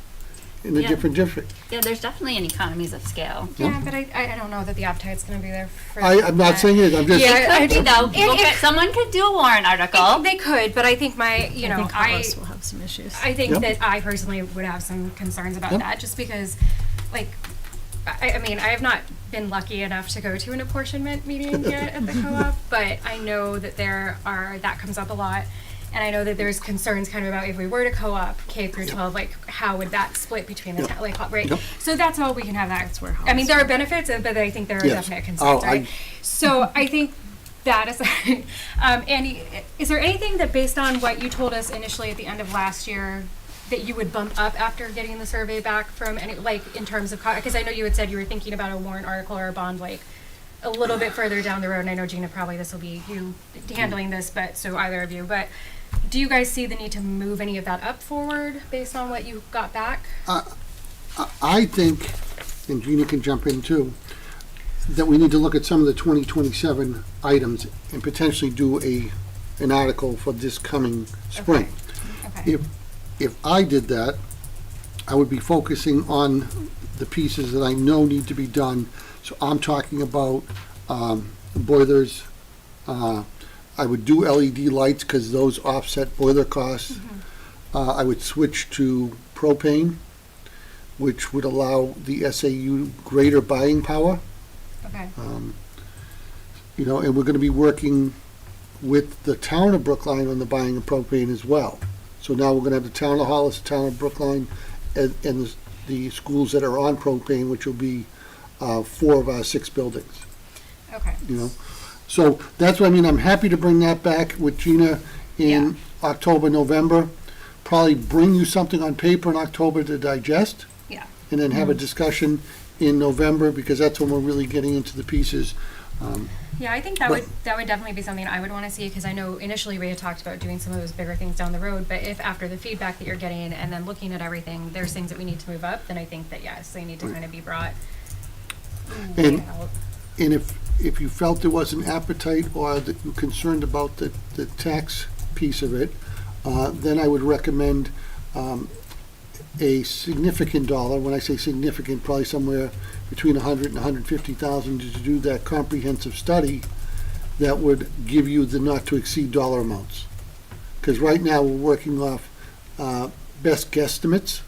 in a Yeah. different district. Yeah, there's definitely an economies of scale. Yeah, but I don't know that the appetite's gonna be there for I'm not that. saying it, I'm just. Yeah, Could be though. It- Someone could do a warrant article. They could, but I think I think I Hollis will have some issues. I think Yep. that I personally would have some concerns about Yep. that, just because, like, I mean, I have not been lucky enough to go to an apportionment meeting yet at the co-op, but I know that that comes up a lot. And I know that there's concerns kind of about if we were to co-op K through 12, like, how would that split between the, Yep. right? Yep. So that's all we can have that. That's where I mean, Hollis there are benefits, but I think there are Yes. definite concerns, Oh, right? So I think that aside, Andy, is there anything that, based on what you told us initially at the end of last year, that you would bump up after getting the survey back from any, like, in terms of, because I know you had said you were thinking about a warrant article or a bond, like, a little bit further down the road, and I know, Gina, probably this will be you handling this, but, so either of you, but do you guys see the need to move any of that up forward based on what you got back? I think, and Gina can jump in too, that we need to look at some of the 2027 items and potentially do an article for this coming spring. Okay. If I did that, I would be focusing on the pieces that I know need to be done. So I'm talking about boilers. I would do LED lights because those offset boiler costs. I would switch to propane, which would allow the SAU greater buying power. Okay. And we're going to be working with the town of Brookline on the buying of propane as well. So now we're going to have the town of Hollis, the town of Brookline, and the schools that are on propane, which will be 4 of our 6 buildings. Okay. So that's what I mean. I'm happy to bring that back with Gina in October, November. Probably bring you something on paper in October to digest. Yeah. And then have a discussion in November, because that's when we're really getting into the pieces. Yeah, I think that But- would definitely be something I would want to see, because I know initially we had talked about doing some of those bigger things down the road, but if after the feedback that you're getting and then looking at everything, there's things that we need to move up, then I think that, yes, they need to kind of be brought And- out. And if you felt there was an appetite or that you're concerned about the tax piece of it, then I would recommend a significant dollar. When I say significant, probably somewhere between 100 and 150,000 to do that comprehensive study that would give you the not to exceed dollar amounts. Because right now, we're working off best guesstimates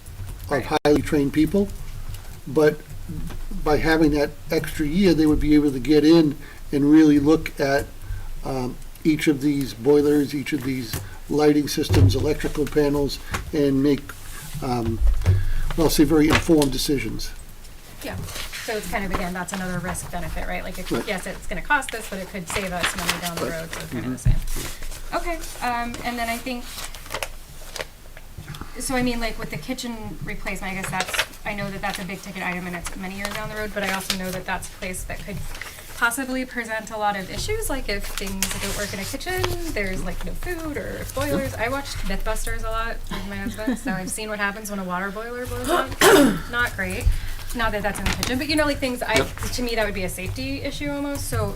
of highly trained people, but by having that extra year, they would be able to get in and really look at each of these boilers, each of these lighting systems, electrical panels, and make, well, say, very informed decisions. Yeah, so it's kind of, again, that's another risk benefit, right? Like, Right. yes, it's gonna cost us, but it could save us money down the road, so it's kind of the same. Okay, and then I think, so I mean, like, with the kitchen replacement, I guess I know that that's a big ticket item and it's many years down the road, but I also know that that's a place that could possibly present a lot of issues, like if things don't work in a kitchen, there's like no food, or if boilers. I watched Mythbusters a lot with my husband, so I've seen what happens when a water boiler blows up. Not great. Not that that's in the kitchen, but like things, to me, that would be a safety issue almost. So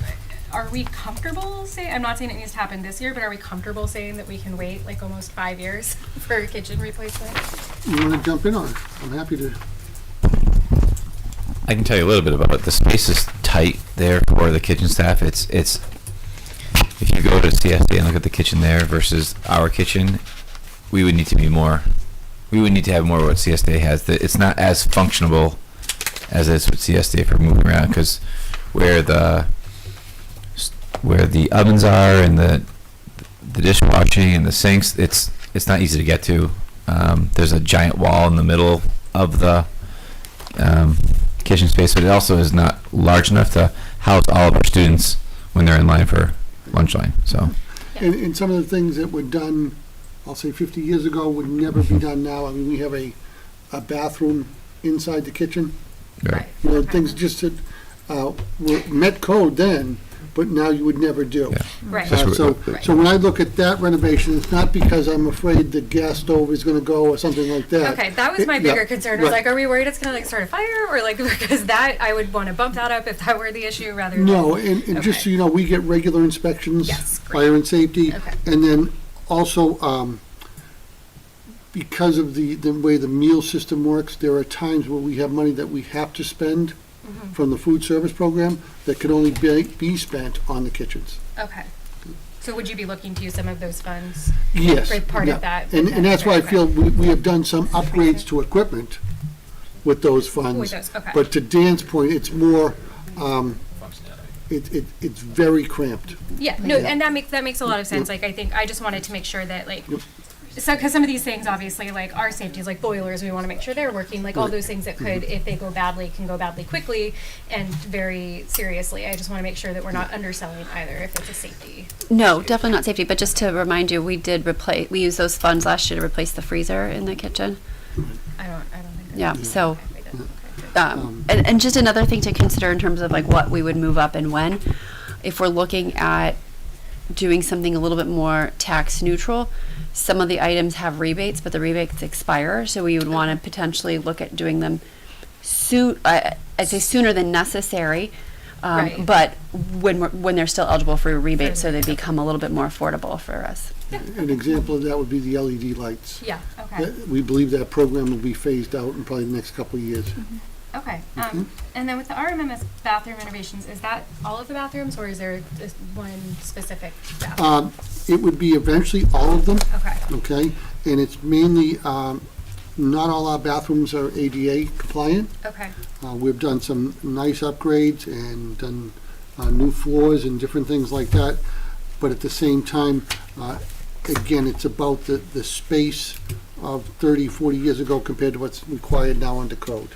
are we comfortable I'm not saying it needs to happen this year, but are we comfortable saying that we can wait like almost 5 years for a kitchen replacement? You want to jump in on it? I'm happy to. I can tell you a little bit about it. The space is tight there for the kitchen staff. It's if you go to CSD and look at the kitchen there versus our kitchen, we would need to have more of what CSD has. It's not as functional as it is with CSD for moving around, because where the ovens are and the dishwashing and the sinks, it's not easy to get to. There's a giant wall in the middle of the kitchen space, but it also is not large enough to house all of our students when they're in line for lunch line. So, And some of the things that were done, I'll say 50 years ago, would never be done now. I mean, we have a bathroom inside the kitchen. right. Things just that were met code then, but now you would never do. Yeah. Right. That's what- So, Right. so when I look at that renovation, it's not because I'm afraid the gas stove is gonna go or something like that. Okay, that was my Yeah, bigger concern. Was right. like, are we worried it's gonna like start a fire, or like because that I would want to bump that up if that were the issue rather than No, and just so Okay. you know, we get regular inspections. Yes, great. Fire and safety. Okay. And then also, because of the way the meal system works, there are times where we have money that we have to spend Mm-hmm. from the food service program that could only be spent on the kitchens. Okay. So would you be looking to use some of those funds? Yes. For part yeah. of that, And, with and that, that's why I right, feel we have done some upgrades to equipment with those funds. With those, okay. But to Dan's point, it's more, it's very cramped. Yeah, no, Yeah. and that makes a lot of sense. Yep. Like, I think I just wanted to make sure that like, Yep. so because some of these things obviously like our safety is like boilers, we want to make sure they're working. Like all Right. those things that could, if they go badly, can go badly quickly and very seriously. I just want to make sure that we're not underselling either if it's a safety. No, issue. definitely not safety, but just to remind you, we used those funds last year to replace the freezer in the kitchen. I don't think. Yeah, so, Okay, we did. Okay, good. and just another thing to consider in terms of like what we would move up and when, if we're looking at doing something a little bit more tax neutral, some of the items have rebates, but the rebates expire, so we would want to potentially look at doing them soon, I'd say sooner than necessary, Right. but when they're still eligible for a rebate, so they Okay. become a little bit more affordable for us. An example of that would be the LED lights. Yeah. Okay. We believe that program will be phased out in probably the next couple of years. Okay. And then with the RMMS bathroom renovations, is that all of the bathrooms, or is there just one specific bathroom? It would be eventually all of them, Okay. okay? And it's mainly, not all our bathrooms are ADA compliant. Okay. We've done some nice upgrades and done new floors and different things like that. But at the same time, again, it's about the space of 30, 40 years ago compared to what's required now under code.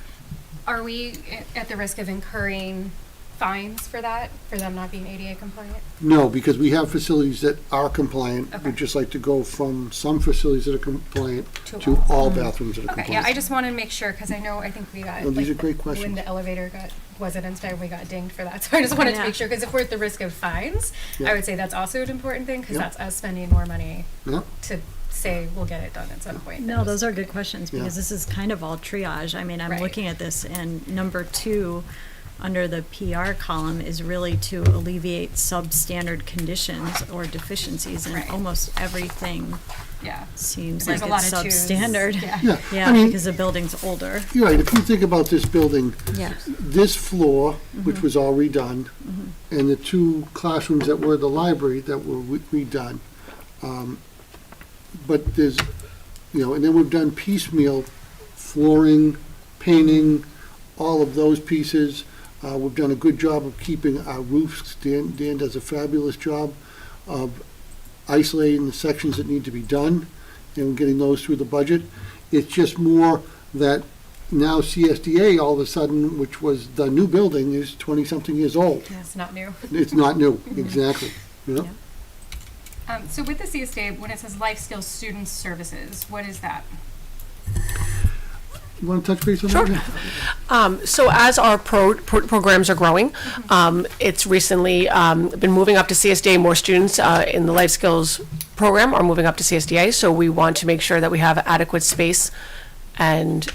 Are we at the risk of incurring fines for that, for them not being ADA compliant? No, because we have facilities that are compliant. Okay. We'd just like to go from some facilities that are compliant To to all bathrooms that are Okay, compliant. yeah, I just wanted to make sure, because I think we got, No, these like, are great when questions. the elevator wasn't installed, we got dinged for that. So I just wanted to Yeah. make sure, because if we're at the risk of fines, Yeah. I would say that's also an important thing, because Yeah. that's us spending more money Yeah. to say we'll get it done at some point. No, those are good questions, Yeah. because this is kind of all triage. I mean, I'm Right. looking at this, and number 2, under the PR column, is really to alleviate substandard conditions or deficiencies, and Right. almost everything Yeah. seems There's like a lot it's of twos. substandard. Yeah. Yeah, Yeah, I mean, because the building's older. you're right, if you think about this building, Yeah. this floor, Mm-hmm. which was all redone, and the 2 classrooms that were the library that were redone. But there's, and then we've done piecemeal flooring, painting, all of those pieces. We've done a good job of keeping our roofs. Dan does a fabulous job of isolating the sections that need to be done and getting those through the budget. It's just more that now CSDA all of a sudden, which was the new building, is 20-something years old. Yeah, it's not new. It's not new, exactly, Yeah. So with the CSD, when it says Life Skills Student Services, what is that? You want to touch base on Sure. that? So as our programs are growing, it's recently been moving up to CSDA. More students in the life skills program are moving up to CSDA. So we want to make sure that we have adequate space and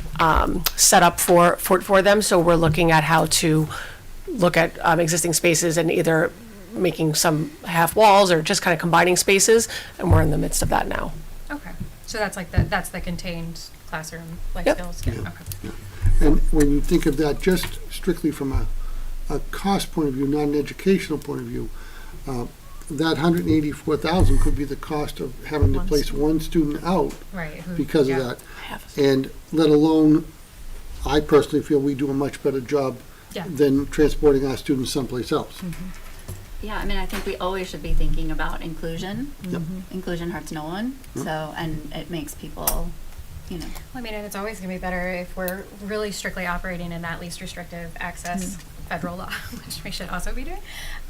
set up for them. So we're looking at how to look at existing spaces and either making some half walls or just kind of combining spaces. And we're in the midst of that now. Okay. So that's like that's the contained classroom life Yep. skills? Yeah. Okay. And when you think of that just strictly from a cost point of view, not an educational point of view, that $184,000 could be the cost of having to One place one student out Right. because of yeah. that. And let alone, I personally feel we do a much better job Yeah. than transporting our students someplace else. Yeah, I mean, I think we always should be thinking about inclusion. Yep. Inclusion hurts no one, Yep. so, and it makes people, Well, I mean, and it's always going to be better if we're really strictly operating in that least restrictive access federal law, which we should also be doing.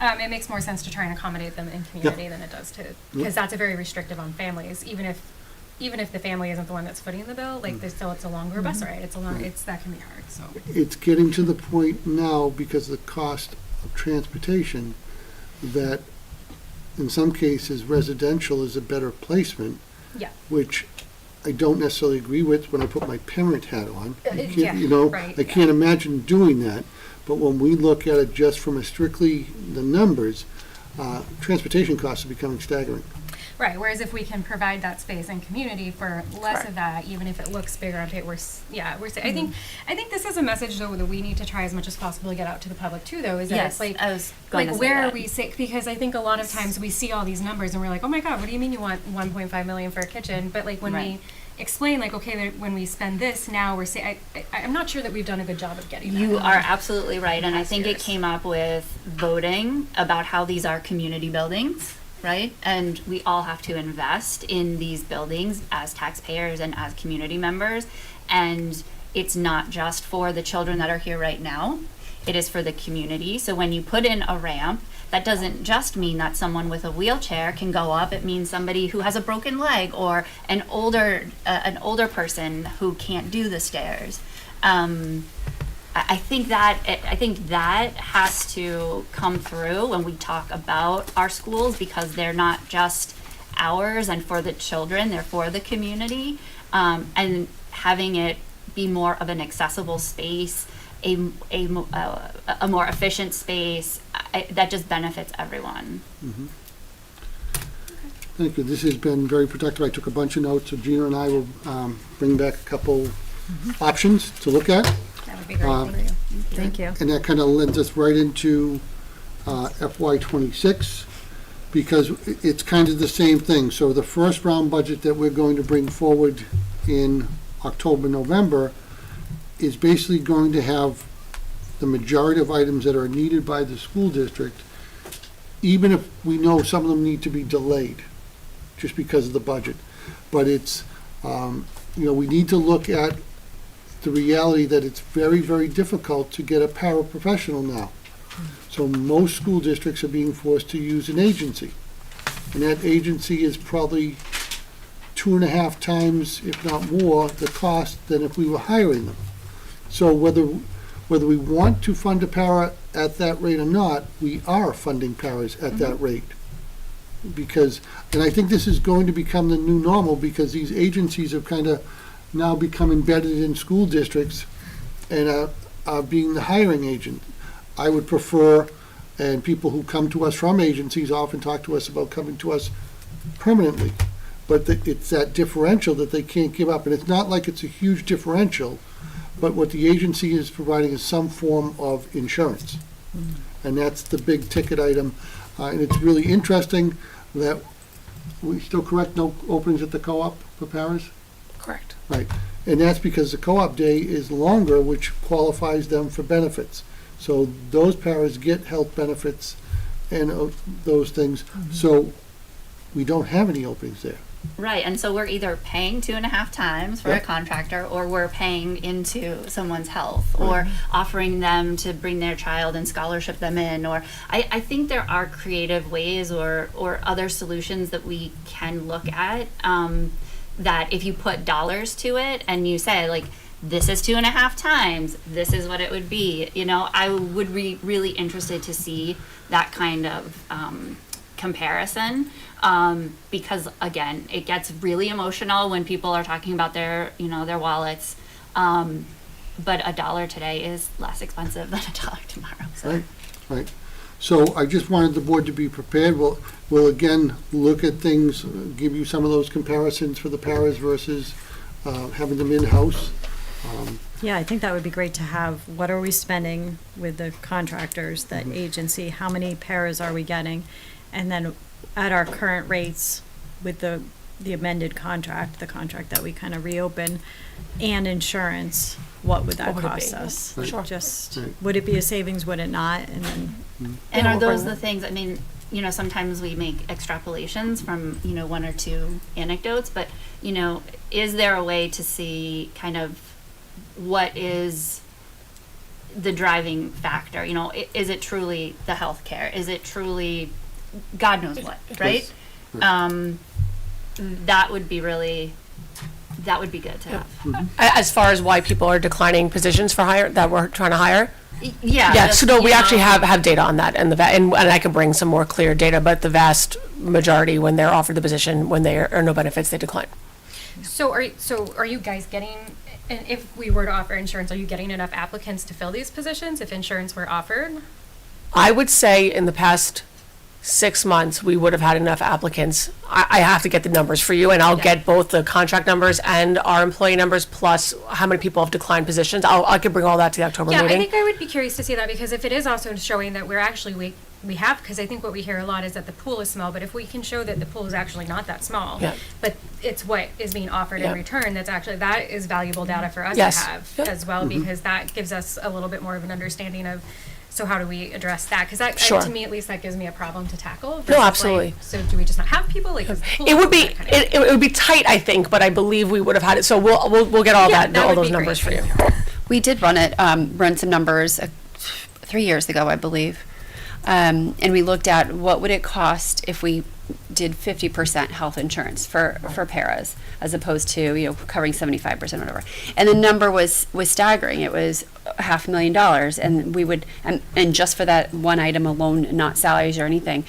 It makes more sense to try and accommodate them in community than it does to, because that's a very restrictive on families. Even if the family isn't the one that's footing the bill, like there's still it's a longer bus ride. It's that can be hard. So It's getting to the point now because of the cost of transportation. that in some cases residential is a better placement, Yeah. which I don't necessarily agree with when I put my parent hat on. I can't- Yeah, You know, right, I can't imagine doing that, but when we look at it just from a strictly the numbers, transportation costs are becoming staggering. Right, whereas if we can provide that space and community for less Correct. of that, even if it looks bigger on paper, I think this is a message though that we need to try as much as possible to get out to the public too, though, is that Yes, it's like, I was going to say where are that. we sick? Because I think a lot of times we see all these numbers and we're like, oh my God, what do you mean you want 1.5 million for a kitchen? But like when we Right. explain like, okay, when we spend this now, we're saying, I'm not sure that we've done a good job of getting that. You are absolutely right, and I Past think it years. came up with voting about how these are community buildings, right? And we all have to invest in these buildings as taxpayers and as community members. And it's not just for the children that are here right now, it is for the community. So when you put in a ramp, that doesn't just mean that someone with a wheelchair can go up. It means somebody who has a broken leg or an older person who can't do the stairs. I think that has to come through when we talk about our schools, because they're not just ours and for the children, they're for the community. And having it be more of an accessible space, a more efficient space, that just benefits everyone. Thank you. This has been very productive. I took a bunch of notes, so Gina and I will bring back a couple options to look at. That would be great, thank you. Thank you. And that kind of lends us right into FY '26, because it's kind of the same thing. So the first round budget that we're going to bring forward in October, November is basically going to have the majority of items that are needed by the school district, even if we know some of them need to be delayed, just because of the budget. But it's, we need to look at the reality that it's very, very difficult to get a paraprofessional now. So most school districts are being forced to use an agency. And that agency is probably 2.5 times, if not more, the cost than if we were hiring them. So whether we want to fund a para at that rate or not, we are funding paras at that rate. And I think this is going to become the new normal, because these agencies have kind of now become embedded in school districts and are being the hiring agent. I would prefer, and people who come to us from agencies often talk to us about coming to us permanently, but it's that differential that they can't give up. And it's not like it's a huge differential, but what the agency is providing is some form of insurance. And that's the big ticket item. And it's really interesting that we still correct, no openings at the co-op for paras? Correct. Right, and that's because the co-op day is longer, which qualifies them for benefits. So those paras get health benefits and those things, so we don't have any openings there. Right, and so we're either paying 2.5 times for a Yep. contractor, or we're paying into someone's health, or offering them to bring their child and scholarship them in, or I think there are creative ways or other solutions that we can look at, that if you put dollars to it and you say, like, this is 2.5 times, this is what it would be, I would be really interested to see that kind of comparison, because again, it gets really emotional when people are talking about their wallets, but $1 today is less expensive than $1 tomorrow. So. Right. So I just wanted the board to be prepared. We'll again look at things, give you some of those comparisons for the paras versus having them in-house. Yeah, I think that would be great to have. What are we spending with the contractors, the agency? How many paras are we getting? And then at our current rates with the amended contract, the contract that we kind of reopen, and insurance, what would that What would it cost be? us? Right. Sure. Just, Right. would it be a savings, would it not? And then, And are those Over- the things, I mean, sometimes we make extrapolations from, 1 or 2 anecdotes, but, is there a way to see kind of what is the driving factor? Is it truly the healthcare? Is it truly God knows what, right? That would be good to have. As far as why people are declining positions for hire, that we're trying to hire? Yeah. Yeah, just, so no, we you actually know, have data on that, and and I can bring some more clear data, but the vast majority, when they're offered the position, when there are no benefits, they decline. So are you guys getting, and if we were to offer insurance, are you getting enough applicants to fill these positions if insurance were offered? I would say in the past 6 months, we would have had enough applicants. I have to get the numbers for you, and I'll Yeah. get both the contract numbers and our employee numbers, plus how many people have declined positions. I could bring all that to the October Yeah, meeting. I think I would be curious to see that, because if it is also showing that we're actually, we have, because I think what we hear a lot is that the pool is small, but if we can show that the pool is actually not that small, Yeah. but it's what is being offered Yeah. in return, that is valuable data for us Yes. to have Yep. as well, because that gives us a little bit more of an understanding of, so how do we address that? Because Sure. to me at least, that gives me a problem to tackle. versus, No, like, absolutely. so do we just not have people? Like, is the pool It would be, that kind of- it would be tight, I think, but I believe we would have had it, so we'll get all Yeah, that, that all would those be numbers for great. you. We did run some numbers 3 years ago, I believe. And we looked at what would it cost if we did 50% health insurance for paras, as opposed to, covering 75% or whatever. And the number was staggering. It was $500,000, and we would, and just for that one item alone, not salaries or anything.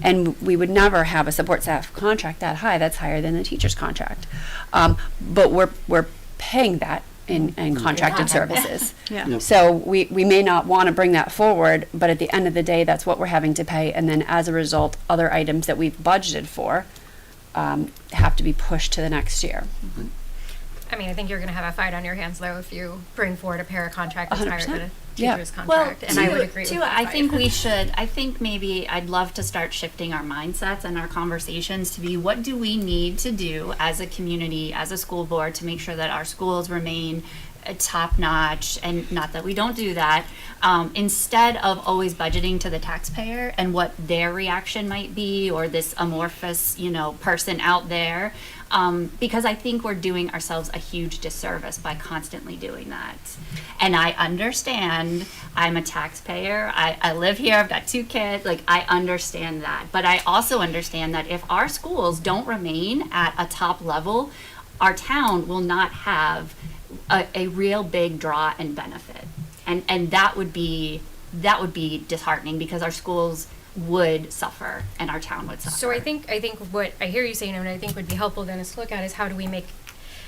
And we would never have a support staff contract that high. That's higher than the teacher's contract. But we're paying that in contracted services. Yeah. So we may not want to bring that forward, but at the end of the day, that's what we're having to pay. And then as a result, other items that we've budgeted for have to be pushed to the next year. I mean, I think you're going to have a fight on your hands, though, if you bring forward a para contract that's higher 100%. than a Yeah. teacher's contract. And I would agree with that I fight. think we should, I think maybe I'd love to start shifting our mindsets and our conversations to be, what do we need to do as a community, as a school board, to make sure that our schools remain top notch, and not that we don't do that, instead of always budgeting to the taxpayer and what their reaction might be, or this amorphous, person out there. Because I think we're doing ourselves a huge disservice by constantly doing that. And I understand, I'm a taxpayer, I live here, I've got 2 kids, like, I understand that. But I also understand that if our schools don't remain at a top level, our town will not have a real big draw and benefit. And that would be disheartening, because our schools would suffer and our town would suffer. So I think what I hear you saying, and I think would be helpful then, is to look at is how do we make,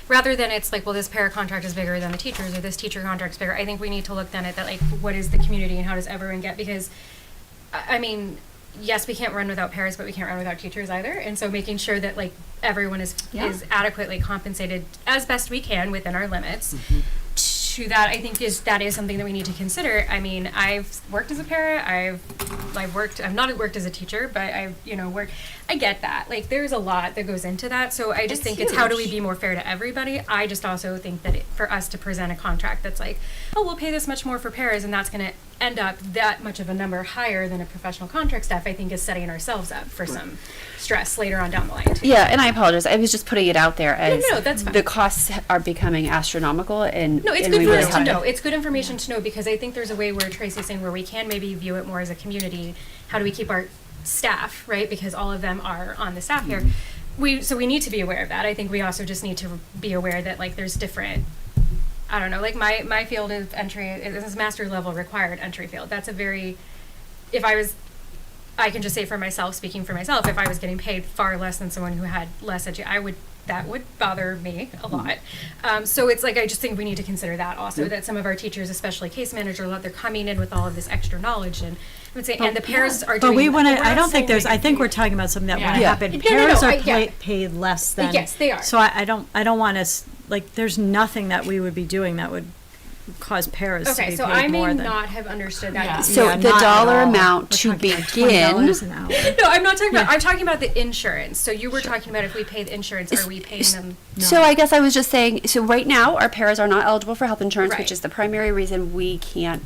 rather than it's like, well, this para contract is bigger than the teachers, or this teacher contract is bigger. I think we need to look then at that, like, what is the community and how does everyone get, because I mean, yes, we can't run without paras, but we can't run without teachers either. And so making sure that, like, everyone is adequately compensated as best we can within our limits. To that, I think that is something that we need to consider. I mean, I've worked as a para. I've not worked as a teacher, but I've worked. I get that. Like, there's a lot that goes into that. So I just think it's how do we be more fair to everybody. I just also think that for us to present a contract that's like, oh, we'll pay this much more for paras, and that's going to end up that much of a number higher than a professional contract staff, I think is setting ourselves up for some stress later on down the line. Yeah, and I apologize. I was just putting it out there as No, that's fine. the costs are becoming astronomical, and No, it's and good we for really us to have know. It's good information to know, because I think there's a way where Tracy's saying where we can maybe view it more as a community. How do we keep our staff, right? Because all of them are on the staff here. So we need to be aware of that. I think we also just need to be aware that, like, there's different, I don't know, like my field of entry is master level required entry field. That's a very, I can just say for myself, speaking for myself, if I was getting paid far less than someone who had less that would bother me a lot. So it's like, I just think we need to consider that also, that some of our teachers, especially case managers, they're coming in with all of this extra knowledge, and I would say, and the parents are doing. But we want to, we're I not don't think saying there's, they I think do- we're talking about something that Yeah. want to Yeah. happen. No, Paras are yeah. paid less than. Yes, they are. So I don't want us, like, there's nothing that we would be doing that would cause paras to Okay, be so paid I may more than. not have understood that. Yeah. So Yeah, the not at dollar all. amount We're to talking like begin. $20 an hour. No, I'm not talking about, I'm talking about the insurance. So you were talking about if we pay the insurance, are we paying them? So I guess I was just saying, so right now, our paras are not eligible for health insurance, Right. which is the primary reason we can't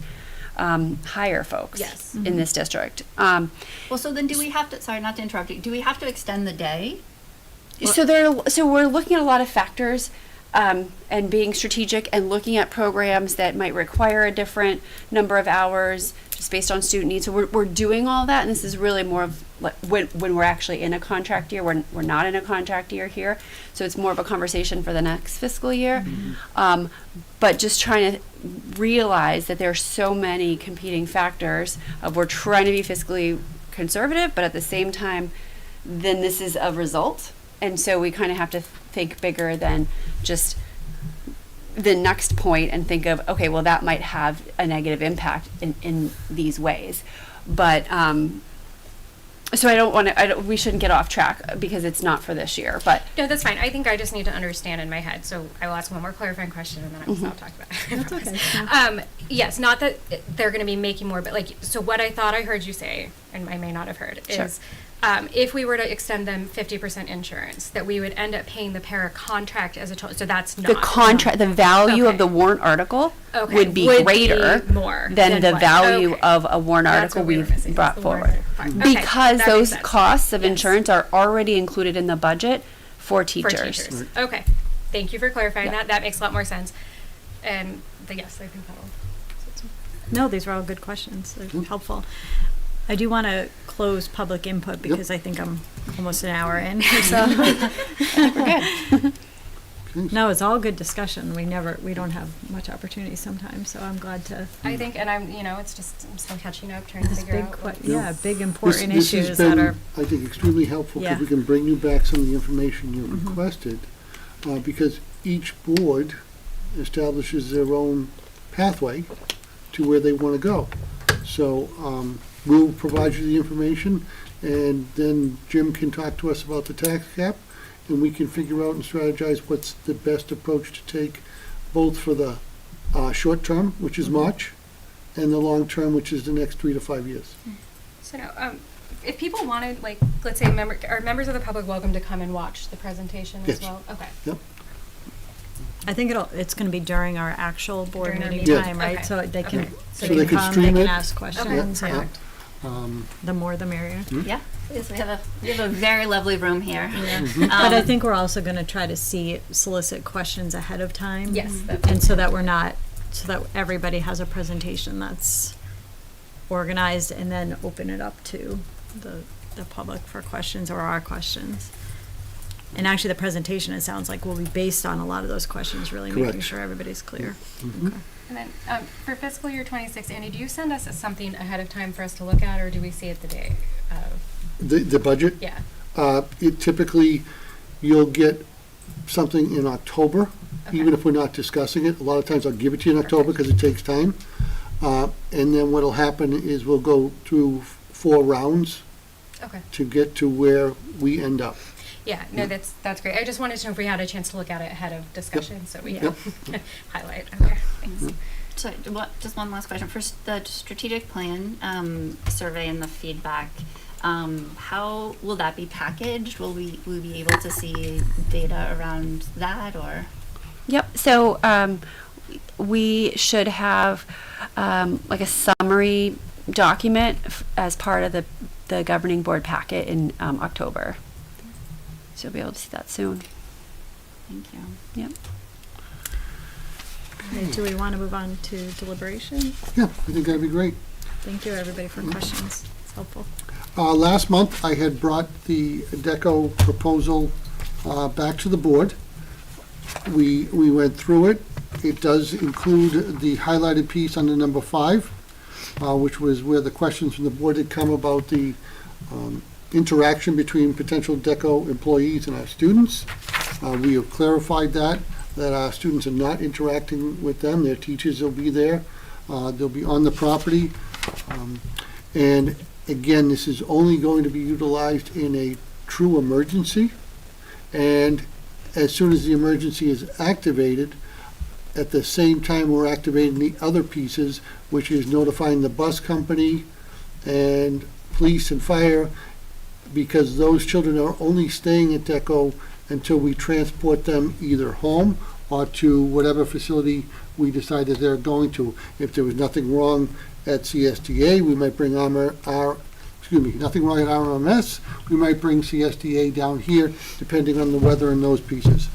hire folks Yes. in this district. Well, so then do we have to, sorry, not to interrupt you, do we have to extend the day? So we're looking at a lot of factors, and being strategic and looking at programs that might require a different number of hours just based on student needs. So we're doing all that, and this is really more of like when we're actually in a contract year. We're not in a contract year here, so it's more of a conversation for the next fiscal year. But just trying to realize that there are so many competing factors of we're trying to be fiscally conservative, but at the same time, then this is a result. And so we kind of have to think bigger than just the next point and think of, okay, well, that might have a negative impact in these ways. But, so I don't want to, we shouldn't get off track because it's not for this year, but. No, that's fine. I think I just need to understand in my head. So I will ask one more clarifying question and then I will stop talking about it. I That's promise. okay. Yes, not that they're going to be making more, but like, so what I thought I heard you say, and I may not have heard, Sure. is if we were to extend them 50% insurance, that we would end up paying the para contract as a total. So that's not. The contract, the value of Okay. the warrant article Okay, would be would greater be more than the what? value Okay. of a warrant That's article what we were we've missing, brought is the warrant forward. article. Fine. Okay, Because that makes those sense. costs of Yes. insurance are already included in the budget for For teachers. teachers. Okay. Thank you for clarifying Yeah. that. That makes a lot more sense. And yes, I think that'll. No, these are all good questions. They're helpful. I do want to close public input because I think I'm almost an hour in. So. No, it's all good discussion. We don't have much opportunity sometimes, so I'm glad to. I think, and I'm, it's just, I'm still catching up, trying to This figure big, out. what- big important This has issues that been, are. I think, extremely helpful because Yeah. we can bring you back some of the information you Mhm. requested, because each board establishes their own pathway to where they want to go. So we'll provide you the information, and then Jim can talk to us about the tax cap, and we can figure out and strategize what's the best approach to take, both for the short term, which is March, and the long term, which is the next 3 to 5 years. So now, if people wanted, like, let's say, are members of the public welcome to come and watch the presentation as Yes. well? Okay. Yep. I think it's going to be during our actual board During our meeting meeting. time, Yeah. right? Okay. So they can, Okay. So they can come, stream they it. can ask questions. Okay, Yeah. perfect. The more, the merrier. Yeah, yes, we have a very lovely room here. Yeah. Mm-hmm. But I think we're also going to try to solicit questions ahead of time. Yes. And so that everybody has a presentation that's organized, and then open it up to the public for questions or our questions. And actually, the presentation, it sounds like, will be based on a lot of those questions, really making Correct. sure everybody's clear. Mhm. Okay. And then for fiscal year 26, Andy, do you send us something ahead of time for us to look at, or do we see it the day of? The budget? Yeah. It typically, you'll get something in October, Okay. even if we're not discussing it. A lot of times I'll give it to you in October because it takes time. And then what'll happen is we'll go through 4 rounds Okay. to get to where we end up. Yeah. No, that's great. I just wanted to know if we had a chance to look at it ahead of discussion, so we Yep. can highlight. Okay. Thanks. So, just one last question. First, the strategic plan survey and the feedback. How will that be packaged? Will we be able to see data around that, or? Yep, so we should have like a summary document as part of the governing board packet in October. So you'll be able to see that soon. Thank you. Yep. Okay, do we want to move on to deliberation? Yeah, I think that'd be great. Thank you, everybody, for questions. It's helpful. Last month, I had brought the DECO proposal back to the board. We went through it. It does include the highlighted piece under number 5, which was where the questions from the board had come about the interaction between potential DECO employees and our students. We have clarified that our students are not interacting with them. Their teachers will be there. They'll be on the property. And again, this is only going to be utilized in a true emergency. And as soon as the emergency is activated, at the same time, we're activating the other pieces, which is notifying the bus company and police and fire, because those children are only staying at DECO until we transport them either home or to whatever facility we decide that they're going to. If there was nothing wrong at CSDA, we might bring nothing wrong at RMS, we might bring CSDA down here, depending on the weather and those pieces.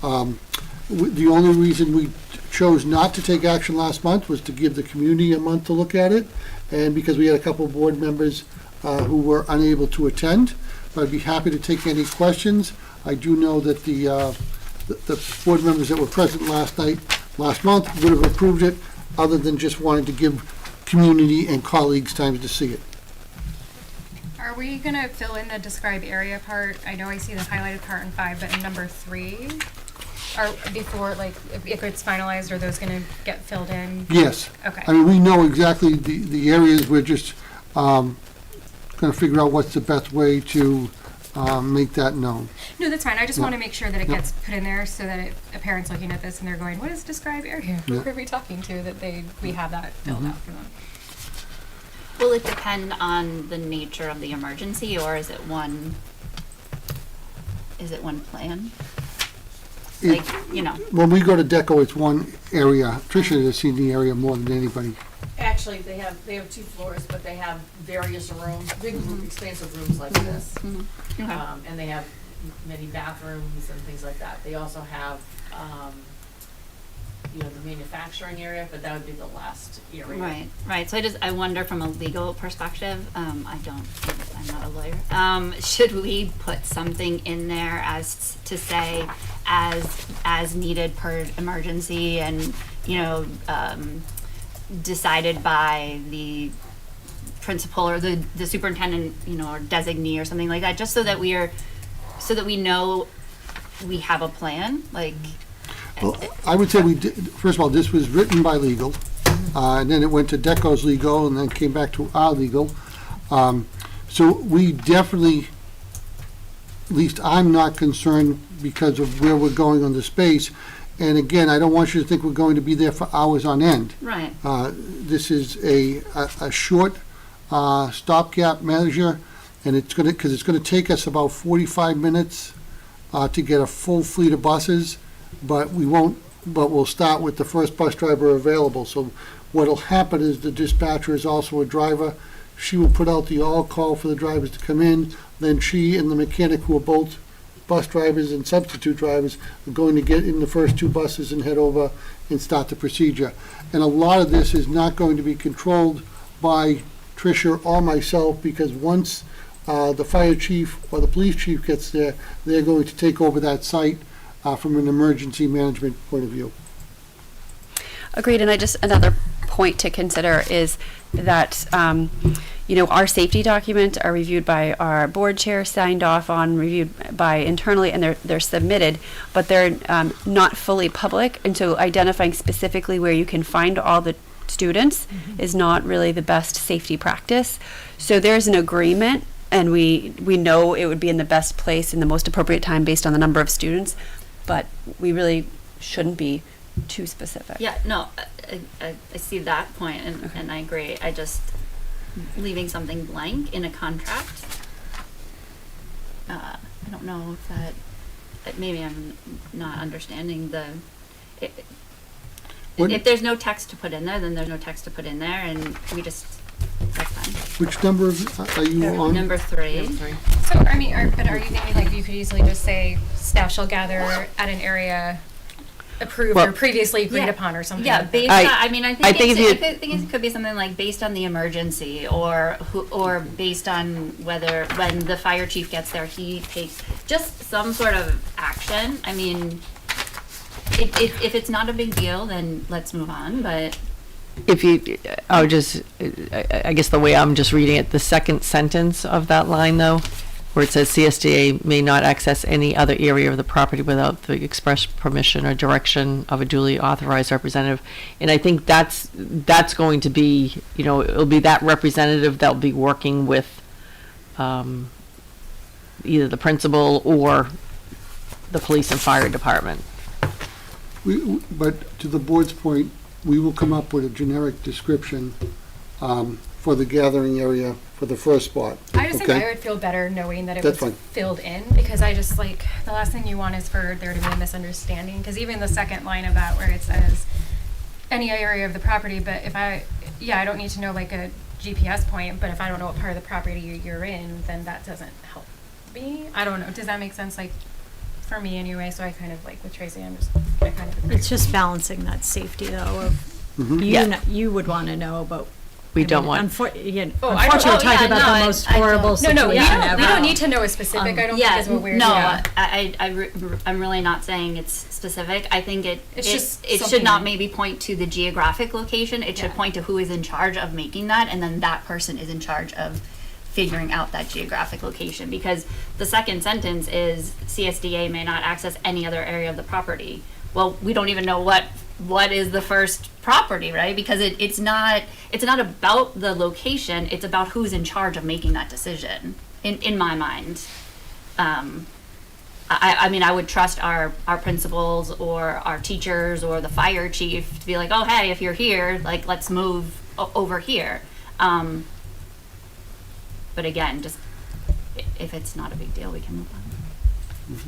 The only reason we chose not to take action last month was to give the community a month to look at it, and because we had a couple of board members who were unable to attend. But I'd be happy to take any questions. I do know that the board members that were present last month would have approved it. other than just wanting to give community and colleagues time to see it. Are we gonna fill in the describe area part? I know I see the highlighted part in 5, but in number 3, or before, like, if it's finalized, are those gonna get filled in? Yes. Okay. I mean, we know exactly the areas, we're just gonna figure out what's the best way to make that known. No, that's fine. I just Yeah. want to make sure that it Yeah. gets put in there so that a parent's looking at this and they're going, what is describe area? Who Yeah. are we talking to? That we have that filled out for them. Will it depend on the nature of the emergency, or is it one plan? It- Like, you know, When we go to DECO, it's one area. Tricia has seen the area more than anybody. Actually, they have 2 floors, but they have various rooms, big, expansive rooms like this. okay. And they have many bathrooms and things like that. They also have, the manufacturing area, but that would be the last area. Right. So I wonder from a legal perspective, I'm not a lawyer. Should we put something in there as to say, as needed per emergency and, decided by the principal or the superintendent, or designee or something like that, just so that we know we have a plan, like. Well, I would say first of all, this was written by legal, and then it went to DECO's legal, and then came back to our legal. So we definitely, at least I'm not concerned because of where we're going on the space. And again, I don't want you to think we're going to be there for hours on end. Right. This is a short stopgap measure, and it's gonna take us about 45 minutes to get a full fleet of buses, but we'll start with the first bus driver available. So what'll happen is the dispatcher is also a driver. She will put out the all-call for the drivers to come in, then she and the mechanic, who are both bus drivers and substitute drivers, are going to get in the first 2 buses and head over and start the procedure. And a lot of this is not going to be controlled by Tricia or myself, because once the fire chief or the police chief gets there, they're going to take over that site from an emergency management point of view. Agreed, and another point to consider is that, our safety documents are reviewed by our board chair, signed off on, reviewed by internally, and they're submitted, but they're not fully public, and so identifying specifically where you can find all the students is not really the best safety practice. So there's an agreement, and we know it would be in the best place in the most appropriate time based on the number of students, but we really shouldn't be too specific. Yeah, no, I see that point, and I agree. I just, leaving something blank in a contract, I don't know if that maybe I'm not understanding if there's no text to put in there, then there's no text to put in there, and that's fine. Which number are you on? Number 3. So, I mean, but are you thinking like you could easily just say staff shall gather at an area approved or previously agreed upon or something? Yeah, like based that? on, I think it could be something like based on the emergency, or based on when the fire chief gets there, he takes just some sort of action. I mean, if it's not a big deal, then let's move on, but. I guess the way I'm just reading it, the second sentence of that line though, where it says CSDA may not access any other area of the property without the express permission or direction of a duly authorized representative. And I think that's going to be, it'll be that representative that'll be working with either the principal or the police and fire department. But to the board's point, we will come up with a generic description for the gathering area for the first spot. I just think Okay? I would feel better knowing that it That's was fine. filled in, because I just the last thing you want is for there to be a misunderstanding, because even the second line of that where it says any area of the property, but if I don't need to know like a GPS point, but if I don't know what part of the property you're in, then that doesn't help me. I don't know. Does that make sense? Like, for me anyway, so I kind of like with Tracy, I kind of agree. It's just balancing that safety though of, Mhm. you would want to know about we don't want. Unfortunately, Oh, I don't- unfortunately, we're oh, talking yeah, about no, the most I don't- horrible No, situation we ever. don't need to know a specific, I don't think is what we're, no, yeah. I'm really not saying it's specific. I think It's just it should something not that- maybe point to the geographic location. It should Yeah. point to who is in charge of making that, and then that person is in charge of figuring out that geographic location. Because the second sentence is CSDA may not access any other area of the property. Well, we don't even know what is the first property, right? Because it's not about the location, it's about who's in charge of making that decision, in my mind. I mean, I would trust our principals or our teachers or the fire chief to be like, oh, hey, if you're here, like, let's move over here. But again, just if it's not a big deal, we can move on.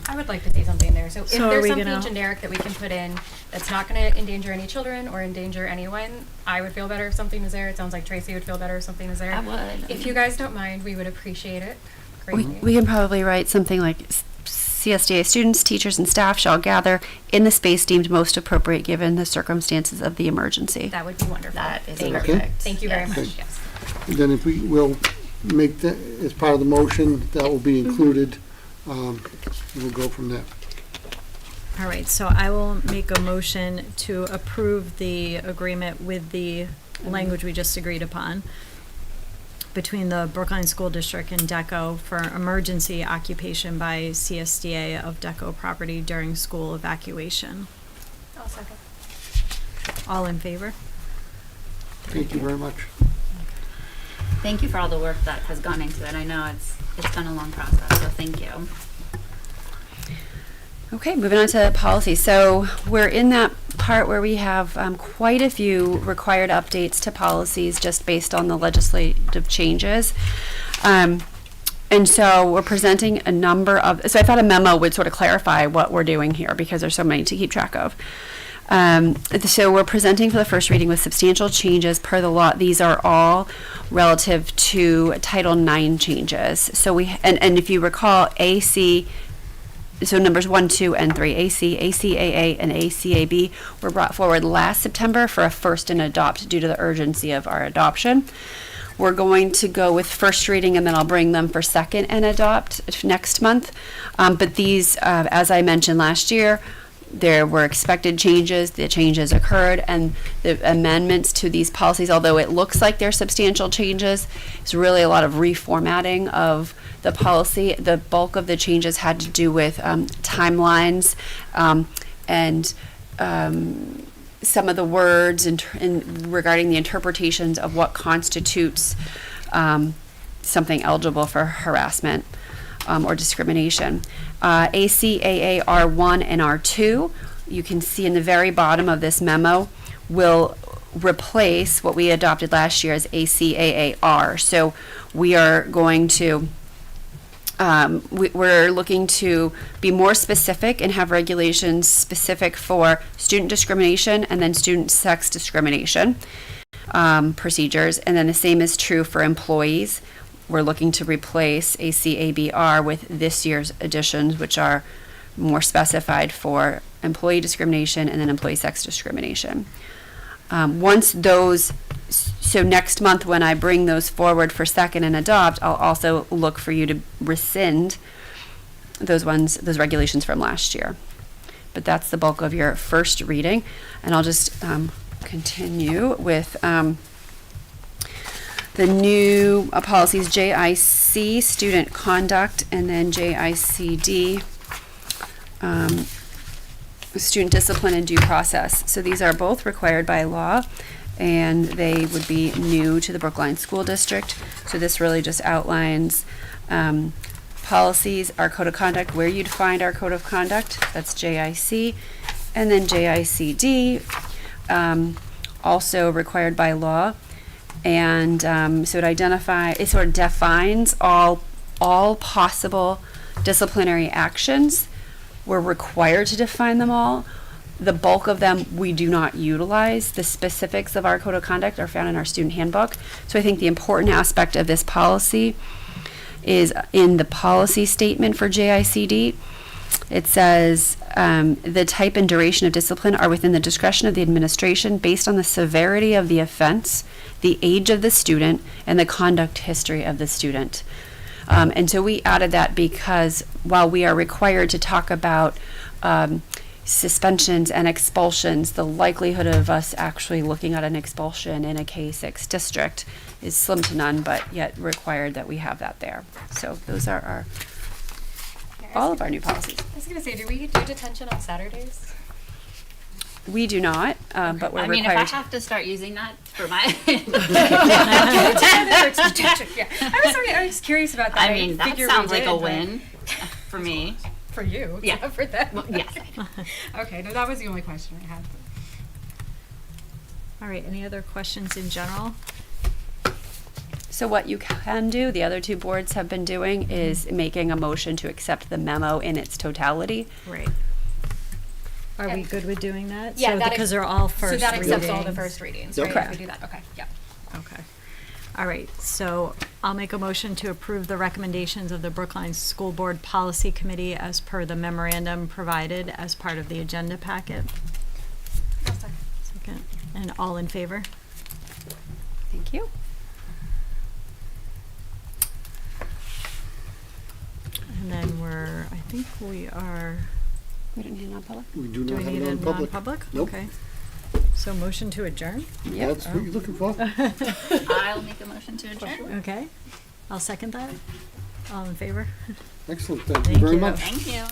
I would like to say something there. So if So are there's we something gonna- generic that we can put in that's not going to endanger any children or endanger anyone, I would feel better if something is there. It sounds like Tracy would feel better if something is there. I would. If you guys don't mind, we would appreciate it We, greatly. we can probably write something like CSDA students, teachers, and staff shall gather in the space deemed most appropriate given the circumstances of the emergency. That would be wonderful. That is Thank you. perfect. Thank you very Yes. much. Okay. Yes. Then if we will make that as part of the motion, that will be included. And we'll go from there. All right, so I will make a motion to approve the agreement with the language we just agreed upon between the Brookline School District and DECO for emergency occupation by CSDA of DECO property during school evacuation. I'll second. All in favor? Thank you very much. Thank you for all the work that has gone into it. I know it's been a long process, so thank you. Okay, moving on to policy. So we're in that part where we have quite a few required updates to policies just based on the legislative changes. And so we're presenting a number of, so I thought a memo would sort of clarify what we're doing here because there's so many to keep track of. So we're presenting for the first reading with substantial changes per the law. These are all relative to Title IX changes. So and if you recall, so numbers 1, 2, and 3, AC, ACAA, and ACAB were brought forward last September for a first and adopt due to the urgency of our adoption. We're going to go with first reading, and then I'll bring them for second and adopt next month. But these, as I mentioned last year, there were expected changes, the changes occurred, and the amendments to these policies, although it looks like they're substantial changes, it's really a lot of reformatting of the policy. The bulk of the changes had to do with timelines and some of the words regarding the interpretations of what constitutes something eligible for harassment or discrimination. ACAA R1 and R2, you can see in the very bottom of this memo, will replace what we adopted last year as ACAA R. So we are going to we're looking to be more specific and have regulations specific for student discrimination and then student sex discrimination procedures. And then the same is true for employees. We're looking to replace ACABR with this year's additions, which are more specified for employee discrimination and then employee sex discrimination. Once those, so next month when I bring those forward for second and adopt, I'll also look for you to rescind those regulations from last year. But that's the bulk of your first reading. And I'll just continue with the new policies, JIC, student conduct, and then JICD, student discipline and due process. So these are both required by law, and they would be new to the Brookline School District. So this really just outlines policies, our code of conduct, where you'd find our code of conduct, that's JIC, and then JICD, also required by law. And so it sort of defines all possible disciplinary actions. We're required to define them all. The bulk of them we do not utilize. The specifics of our code of conduct are found in our student handbook. So I think the important aspect of this policy is in the policy statement for JICD. it says, the type and duration of discipline are within the discretion of the administration based on the severity of the offense, the age of the student, and the conduct history of the student. And so we added that because while we are required to talk about suspensions and expulsions, the likelihood of us actually looking at an expulsion in a K-6 district is slim to none, but yet required that we have that there. So those are all of our new policies. I was gonna say, do we do detention on Saturdays? We do not, but we're I mean, if required. I have to start using that for my, Yeah, I was curious about that. I mean, that figure we sounds like did, a but- win for me. For you, Yeah. not for them. Well, yes. Okay, no, that was the only question I had. All right, any other questions in general? So what you can do, the other two boards have been doing, is making a motion to accept the memo in its totality. Right. Are we good with doing that? Yeah, So that because ex- they're all first So that accepts all the readings. first readings, Yep. right? Correct. If we do that, okay, yeah. Okay. All right, so I'll make a motion to approve the recommendations of the Brookline School Board Policy Committee as per the memorandum provided as part of the agenda packet. Second. And all in favor? Thank you. And then I think we are, We don't need a non-public? We do do not we have need it a on public. non-public? Nope. Okay. So motion to adjourn? Yep. That's what you're looking for? I'll make a motion to adjourn. Okay. I'll second that. All in favor? Excellent, thank you Thank very you. much. Thank you.